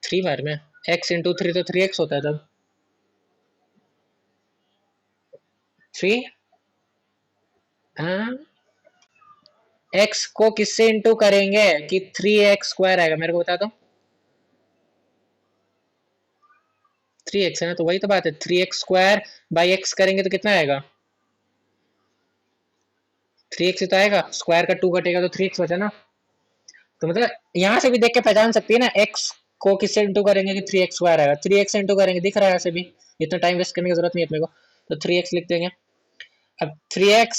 3 बार में x इंटू 3 तो 3x होता है तब 3। हाँ, x को किससे इंटू करेंगे कि 3x² आएगा, मेरे को बता दो। 3x है ना, तो वही तो बात है, 3x² बाई x करेंगे तो कितना आएगा, 3x ही तो आएगा, स्क्वायर का 2 कटेगा तो 3x बचा ना। तो मतलब यहाँ से भी देख के पहचान सकती है ना, x को किससे इंटू करेंगे कि 3x² आएगा, 3x से इंटू करेंगे, दिख रहा है ऐसे भी, इतना टाइम वेस्ट करने की जरूरत नहीं है अपने को। तो 3x लिख देंगे। अब 3x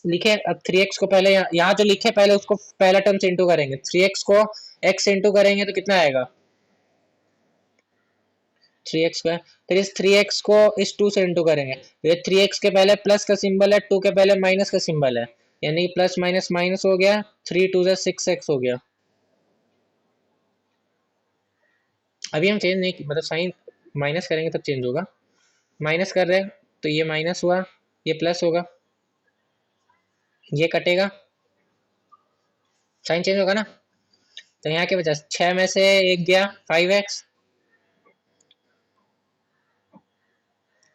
लिखे, अब 3x को पहले यहाँ जो लिखे पहले उसको पहला टर्म से इंटू करेंगे, 3x को x से इंटू करेंगे तो कितना आएगा 3x²। फिर इस 3x को इस 2 से इंटू करेंगे, ये 3x के पहले प्लस का सिंबल है, 2 के पहले माइनस का सिंबल है, यानी प्लस माइनस माइनस हो गया, 3 2 6x हो गया। अभी हम चेंज नहीं, मतलब साइन माइनस करेंगे तब चेंज होगा, माइनस कर रहे हैं तो ये माइनस हुआ, ये प्लस होगा, ये कटेगा, साइन चेंज होगा ना। तो यहाँ के बचा 6 में से 1 गया 5x,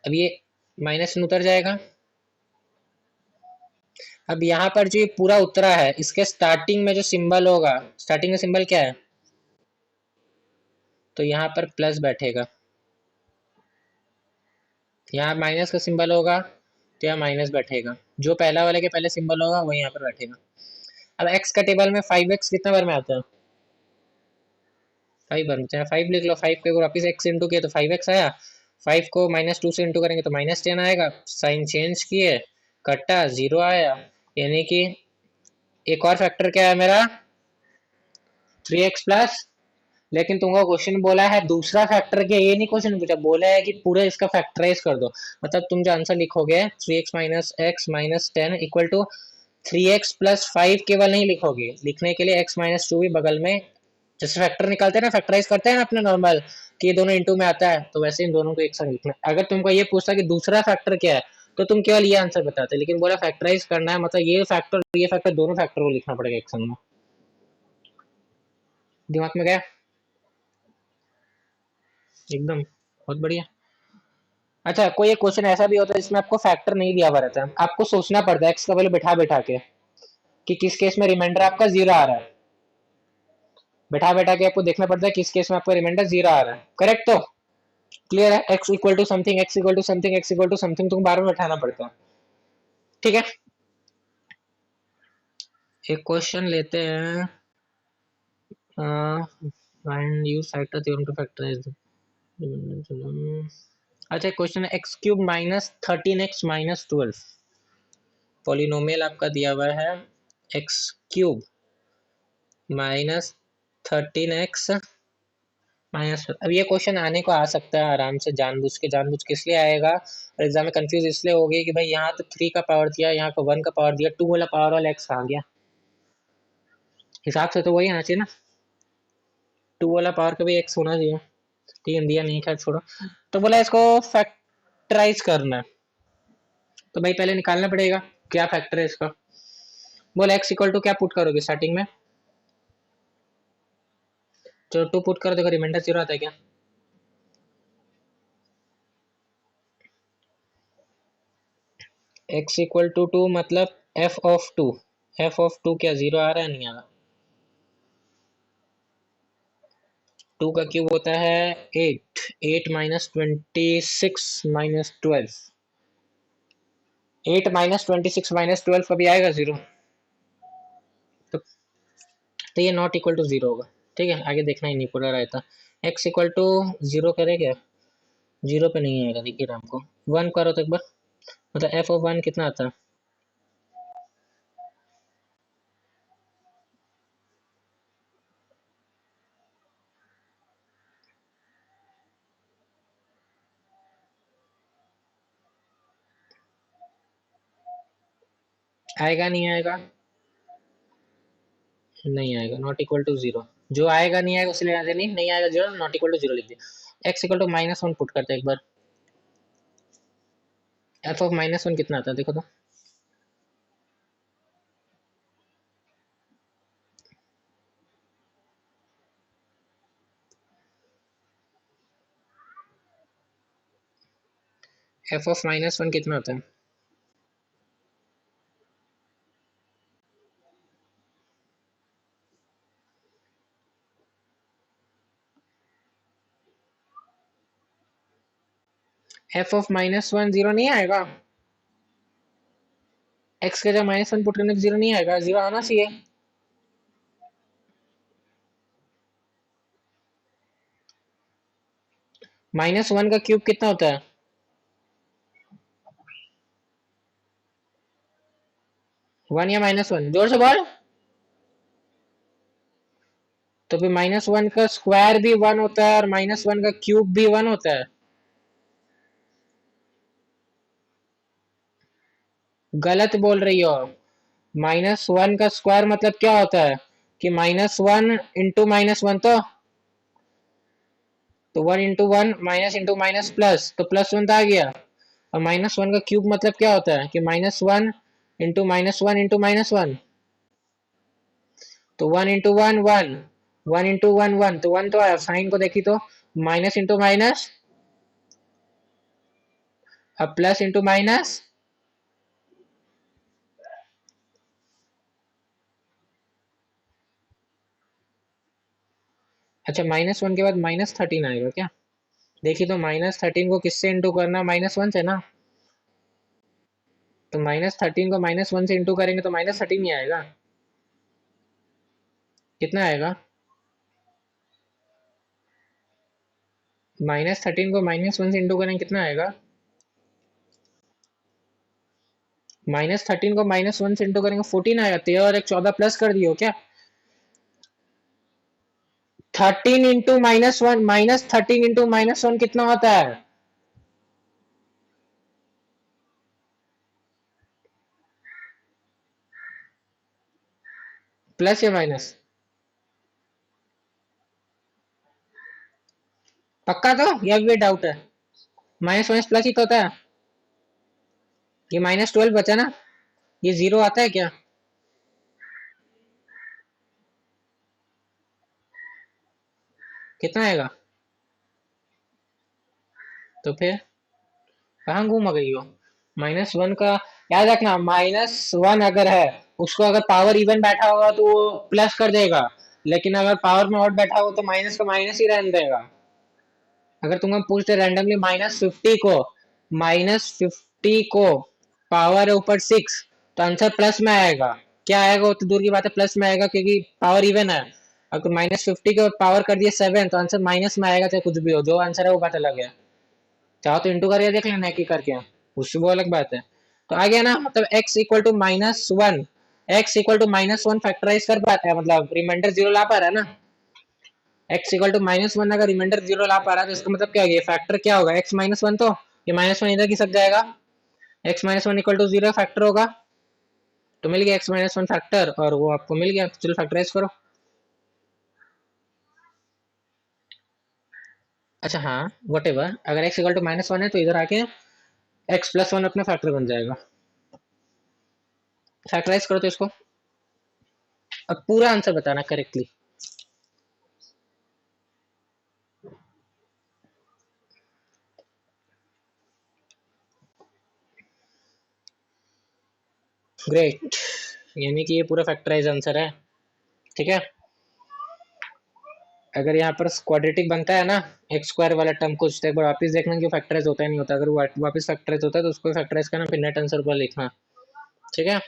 अब ये माइनस उतर जाएगा। अब यहाँ पर जो ये पूरा उतरा है इसके स्टार्टिंग में जो सिंबल होगा, स्टार्टिंग में सिंबल क्या है, तो यहाँ पर प्लस बैठेगा, यहाँ माइनस का सिंबल होगा तो यहाँ माइनस बैठेगा, जो पहला वाले के पहले सिंबल होगा वही यहाँ पर बैठेगा। अब x का टेबल में 5x कितना बार में आता है, 5 बार में, चाहे 5 लिख लो, 5 को वापिस x इंटू किया तो 5x आया, 5 को -2 से इंटू करेंगे तो -10 आएगा, साइन चेंज किए, कटा 0 आया, यानी कि एक और फैक्टर क्या है मेरा 3x प्लस। लेकिन तुमको क्वेश्चन बोला है दूसरा फैक्टर क्या, ये नहीं क्वेश्चन पूछा, बोला है कि पूरे इसका फैक्टराइज कर दो, मतलब तुम जो आंसर लिखोगे 3x minus X minus 10 equal to 3x plus 5 केवल नहीं लिखोगे, लिखने के लिए x माइनस 2 भी बगल में, जैसे फैक्टर निकालते हैं ना, फैक्टराइज करते हैं ना अपने नॉर्मल कि ये दोनों इंटू में आता है, तो वैसे इन दोनों को एक साथ लिखना है। अगर तुमको ये पूछता कि दूसरा फैक्टर क्या है तो तुम केवल ये आंसर बताते, लेकिन बोला फैक्टराइज करना है, मतलब ये फैक्टर दोनों फैक्टर को लिखना पड़ेगा एक संग में। दिमाग में गया एकदम, बहुत बढ़िया। अच्छा, कोई एक क्वेश्चन ऐसा भी होता है जिसमें आपको फैक्टर नहीं दिया हुआ रहता है, आपको सोचना पड़ता है एक्स का वैल्यू बैठा बैठा के कि किस केस में रिमाइंडर आपका 0 आ रहा है, बैठा बैठा के आपको देखना पड़ता है किस केस में आपका रिमाइंडर 0 आ रहा है, करेक्ट। तो क्लियर है, x equal to something, x equal to something, x equal to something, तुम बार बार बैठाना पड़ता है, ठीक है। एक क्वेश्चन लेते हैं, find use factor theorem to factorise. अच्छा, क्वेश्चन है x³ माइनस 13x-12, पॉलिनोमियल आपका दिया हुआ है x³ माइनस 13x माइनस, अब ये क्वेश्चन आने को आ सकता है आराम से, जानबूझ के इसलिए आएगा और एग्जाम में कंफ्यूज इसलिए हो गई कि भाई यहाँ तो 3 का पावर दिया, यहाँ का 1 का पावर दिया, 2 वाला पावर वाला x आ गया, हिसाब से तो वही आना चाहिए ना, 2 वाला पावर का भी x होना चाहिए, ठीक है, दिया नहीं, खैर छोड़ो। तो बोला इसको फैक्टराइज करना है, तो भाई पहले निकालना पड़ेगा क्या फैक्टर है इसका। बोला x इक्वल टू क्या पुट करोगे स्टार्टिंग में, चलो 2 पुट करो, देखो रिमाइंडर 0 आता है क्या, x इक्वल टू 2 मतलब f(2), f(2) क्या 0 आ रहा है, नहीं आ रहा, 2 का क्यूब होता है 8, 8 माइनस 26 माइनस 12, 8 माइनस 26 माइनस 12 कभी आएगा 0, तो, तो ये नॉट इक्वल टू 0 होगा, ठीक है, आगे देखना ही नहीं पूरा रहता। x इक्वल टू 0 करेगा, 0 पे नहीं आएगा, देखिए हमको 1 करो तो एक बार, मतलब f(1) कितना आता है, आएगा नहीं आएगा, नहीं आएगा, नॉट इक्वल टू 0, जो आएगा नहीं आएगा उसलिए नहीं, नहीं आएगा 0, नॉट इक्वल टू 0 लिख दिया। x इक्वल टू -1 पुट करते हैं एक बार, f(-1) कितना आता है देखो तो, एफ ऑफ -1 कितना होता है? एफ ऑफ -1 जीरो नहीं आएगा? एक्स के जब -1 पुट करने पे जीरो नहीं आएगा, जीरो आना चाहिए। -1 का क्यूब कितना होता है? 1 या -1? जोर से बोल। तो फिर -1 का स्क्वायर भी 1 होता है और -1 का क्यूब भी 1 होता है। गलत बोल रही हो। -1 का स्क्वायर मतलब क्या होता है कि -1 इंटू -1, तो 1 into 1 minus into minus plus, तो +1 तो आ गया। और -1 का क्यूब मतलब क्या होता है कि -1 इंटू -1 इंटू -1, तो 1 इंटू 1 1, 1 इंटू 1 1, तो 1 तो आया। साइन को देखी तो माइनस इंटू माइनस, अब प्लस इंटू माइनस। अच्छा, -1 के बाद -13 आएगा क्या? देखिए तो -13 को किससे इंटू करना? -1 से ना। तो -13 को -1 से इंटू करेंगे तो -13 ही आएगा। कितना आएगा? -13 को -1 से इंटू करेंगे कितना आएगा? -13 को -1 से इंटू करेंगे 14 आएगा। 13 और एक 14 प्लस कर दियो क्या? 13 इंटू -1, -13 इंटू -1 कितना होता है? प्लस या माइनस? पक्का तो या भी डाउट है? -1 प्लस ही तो होता है। ये -12 बचा ना, ये जीरो आता है क्या? कितना आएगा? तो फिर कहाँ घूम गई हो? -1 का याद रखना, -1 अगर है, उसको अगर पावर इवन बैठा होगा तो वो प्लस कर देगा, लेकिन अगर पावर में ऑड बैठा हो तो माइनस का माइनस ही रहने देगा। अगर तुम पूछते रैंडमली -50 को पावर है ऊपर 6, तो आंसर प्लस में आएगा। क्या आएगा वो तो दूर की बात है, प्लस में आएगा क्योंकि पावर इवन है। अगर -50 को पावर कर दिया 7, तो आंसर माइनस में आएगा, चाहे कुछ भी हो, जो आंसर है वो बात अलग है। चाहो तो इंटू करके देख लेना, एक ही करके, उससे वो अलग बात है। तो आ गया ना, मतलब x equal to -1, x equal to -1 factorise कर पाता है, मतलब रिमाइंडर जीरो ला पा रहा है ना। x इक्वल टू -1 अगर रिमाइंडर जीरो ला पा रहा है तो इसका मतलब क्या है, फैक्टर क्या होगा? x -1, तो ये -1 इधर की सक जाएगा। x -1 इक्वल टू 0 फैक्टर होगा, तो मिल गया x -1 फैक्टर, और वो आपको मिल गया। चलो फैक्टराइज करो। अच्छा हाँ, वट एवर, अगर x इक्वल टू -1 है तो इधर आके x+1 अपना फैक्टर बन जाएगा। फैक्टराइज करो तो इसको, अब पूरा आंसर बताना करेक्टली। ग्रेट, यानी कि ये पूरा फैक्टराइज आंसर है। ठीक है, अगर यहाँ पर क्वाड्रेटिक बनता है ना, एक्स स्क्वायर वाला टर्म कुछ, तो एक बार वापस देखना कि फैक्टराइज होता है नहीं होता। अगर वो वापस फैक्टराइज होता है तो उसको फैक्टराइज करना, फिर नेट आंसर पर लिखना। ठीक है,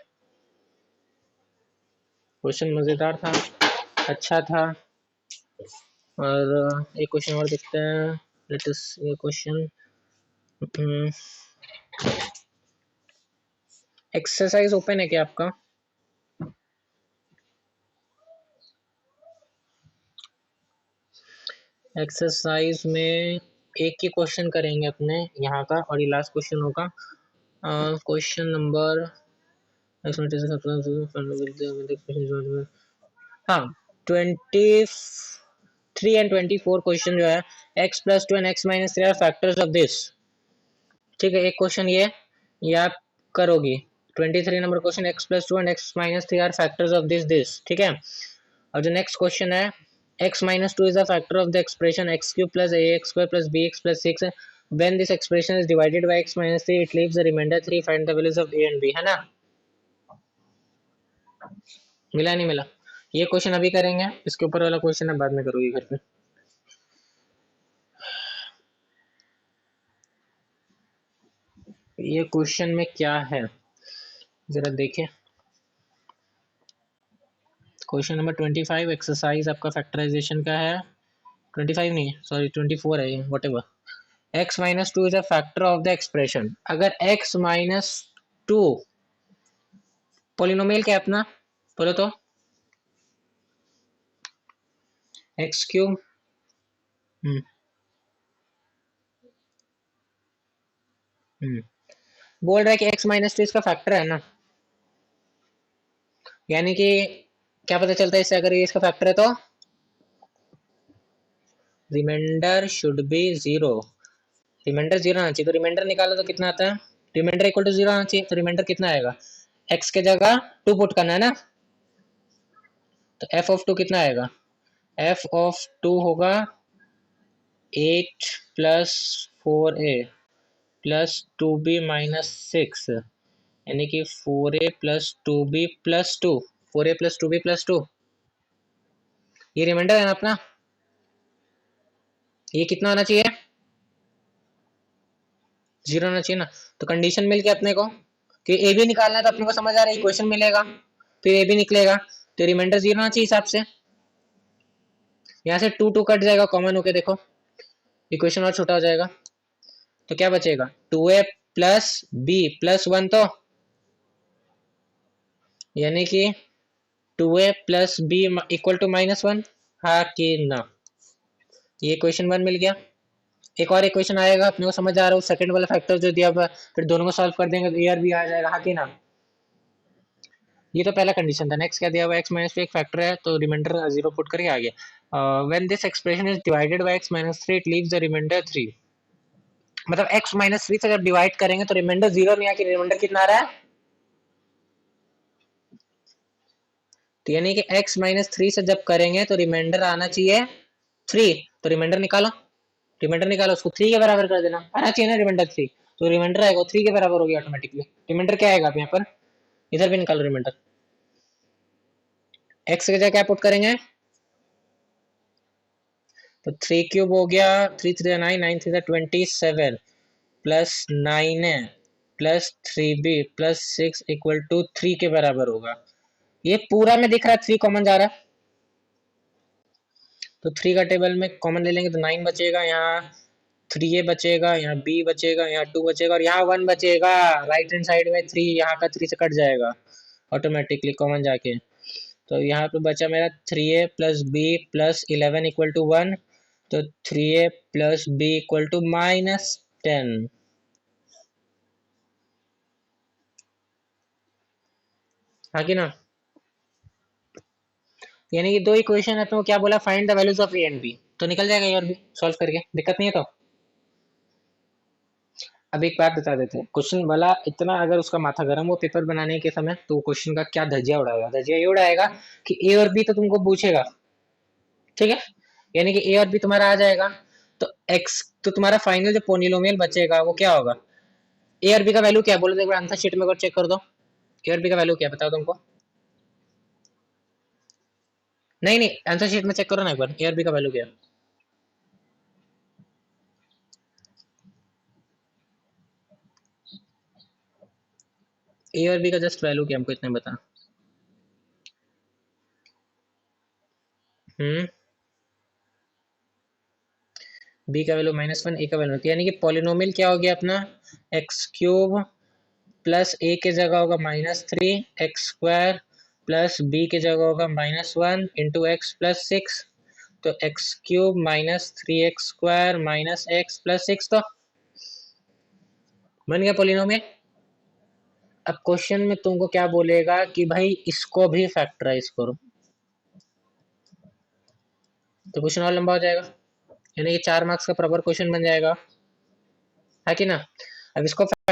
क्वेश्चन मजेदार था, अच्छा था। और एक क्वेश्चन और देखते हैं। लेट अस ये क्वेश्चन, एक्सरसाइज ओपन है क्या आपका? एक्सरसाइज में एक ही क्वेश्चन करेंगे अपने यहाँ का, और ये लास्ट क्वेश्चन होगा। क्वेश्चन नंबर, हाँ, 23 एंड 24 क्वेश्चन जो है, x+2 and x-3 are factors of this. ठीक है, एक क्वेश्चन ये आप करोगी। 23 नंबर question, x+2 and x-3 are factors of this, ठीक है। और जो नेक्स्ट क्वेश्चन है, x-2 is a factor of the expression x³ plus ax² plus bx plus 6 When this expression is divided by x minus 3, it leaves the remainder 3. Find the values of a and b, है ना? मिला नहीं मिला? ये क्वेश्चन अभी करेंगे, इसके ऊपर वाला क्वेश्चन अब बाद में करोगे घर पे। ये क्वेश्चन में क्या है जरा देखें। क्वेश्चन नंबर 25 एक्सरसाइज आपका फैक्टराइजेशन का है। 25 नहीं है, सॉरी 24 है ये, what ever. X minus two is a factor of the expression. अगर एक्स माइनस टू पोलिनोमियल क्या है अपना, बोलो तो? X cube. बोल रहा है कि एक्स माइनस टू इसका फैक्टर है ना, यानी कि क्या पता चलता है इससे, अगर ये इसका फैक्टर है तो reminder should be zero. Reminder zero आना चाहिए, तो रिमाइंडर निकालो तो कितना आता है? रिमाइंडर इक्वल टू जीरो आना चाहिए, तो रिमाइंडर कितना आएगा? एक्स के जगह टू पुट करना है ना, तो एफ ऑफ टू कितना आएगा? एफ ऑफ टू होगा 8 plus 4a plus 2b minus 6, यानी कि 4a plus 2b plus 2, 4a plus 2b plus 2। ये रिमाइंडर है ना अपना, ये कितना होना चाहिए? जीरो होना चाहिए ना। तो कंडीशन मिल गया अपने को कि ए बी निकालना है, तो अपने को समझ आ रहा है इक्वेशन मिलेगा, फिर ए बी निकलेगा, तो रिमाइंडर जीरो होना चाहिए हिसाब से। यहाँ से टू टू कट जाएगा कॉमन होके, देखो इक्वेशन और छोटा हो जाएगा, तो क्या बचेगा? 2a प्लस बी प्लस 1, तो यानी कि 2a plus B equal to minus 1, हाँ कि ना? ये इक्वेशन 1 मिल गया। एक और इक्वेशन आएगा, अपने को समझ आ रहा है, सेकंड वाला फैक्टर जो दिया हुआ, फिर दोनों को सॉल्व कर देंगे तो ए और बी आ जाएगा, हाँ कि ना? ये तो पहला कंडीशन था। नेक्स्ट क्या दिया हुआ? एक्स माइनस टू एक फैक्टर है, तो रिमाइंडर जीरो पुट करके आ गया। When this expression is divided by X minus three, it leaves the reminder 3। मतलब एक्स माइनस थ्री से जब डिवाइड करेंगे तो रिमाइंडर जीरो नहीं आके रिमाइंडर कितना आ रहा है? तो यानी कि एक्स माइनस थ्री से जब करेंगे तो रिमाइंडर आना चाहिए 3, तो रिमाइंडर निकालो, रिमाइंडर निकालो, उसको 3 के बराबर कर देना, आना चाहिए ना रिमाइंडर 3, तो रिमाइंडर आएगा 3 के बराबर हो गया ऑटोमेटिकली। रिमाइंडर क्या आएगा आप यहाँ पर, इधर भी निकालो रिमाइंडर। एक्स की जगह क्या पुट करेंगे? तो 3 क्यूब हो गया, 3 3 9, 9 3 27 प्लस 9 है plus 3b plus 6 equal to 3 के बराबर होगा। ये पूरा में दिख रहा है 3 कॉमन जा रहा है, तो 3 का टेबल में कॉमन ले लेंगे तो 9 बचेगा, यहाँ 3a बचेगा, यहाँ b बचेगा, यहाँ 2 बचेगा और यहाँ 1 बचेगा। राइट हैंड साइड में 3, यहाँ का 3 से कट जाएगा ऑटोमेटिकली कॉमन जाके। तो यहाँ पे बचा मेरा 3a plus B plus 11 equal to 1, तो 3a plus B equal to minus 10। हाँ कि ना? यानी कि दो इक्वेशन है, तो क्या बोला? Find the values of A and B, तो निकल जाएगा ये और भी सॉल्व करके, दिक्कत नहीं है। तो अब एक बात बता देते हैं, क्वेश्चन वाला इतना अगर उसका माथा गर्म हो पेपर बनाने के समय, तो क्वेश्चन का क्या धजिया उड़ाएगा? धजिया ये उड़ाएगा कि ए और बी तो तुमको पूछेगा, ठीक है? यानी कि ए और बी तुम्हारा आ जाएगा, तो एक्स तो तुम्हारा फाइनल जो पोलिनोमियल बचेगा वो क्या होगा? ए और बी का वैल्यू क्या है बोलो तो, एक बार आंसर शीट में चेक कर दो। ए और बी का वैल्यू क्या है बताओ तुमको? नहीं नहीं, आंसर शीट में चेक करो ना एक बार, ए और बी का वैल्यू क्या है? ए और बी का जस्ट वैल्यू क्या हमको इतना बता। बी का वैल्यू -1, ए का वैल्यू, यानी कि पॉलिनोमियल क्या हो गया अपना? एक्स क्यूब प्लस ए के जगह होगा -3, एक्स स्क्वायर प्लस बी के जगह होगा -1 इंटू एक्स प्लस 6, तो x cube -3x square minus x plus 6, तो बन गया पॉलिनोमियल। अब क्वेश्चन में तुमको क्या बोलेगा कि भाई इसको भी फैक्टराइज करो, तो क्वेश्चन और लंबा हो जाएगा, यानी कि 4 मार्क्स का प्रॉपर क्वेश्चन बन जाएगा, है कि ना? अब इसको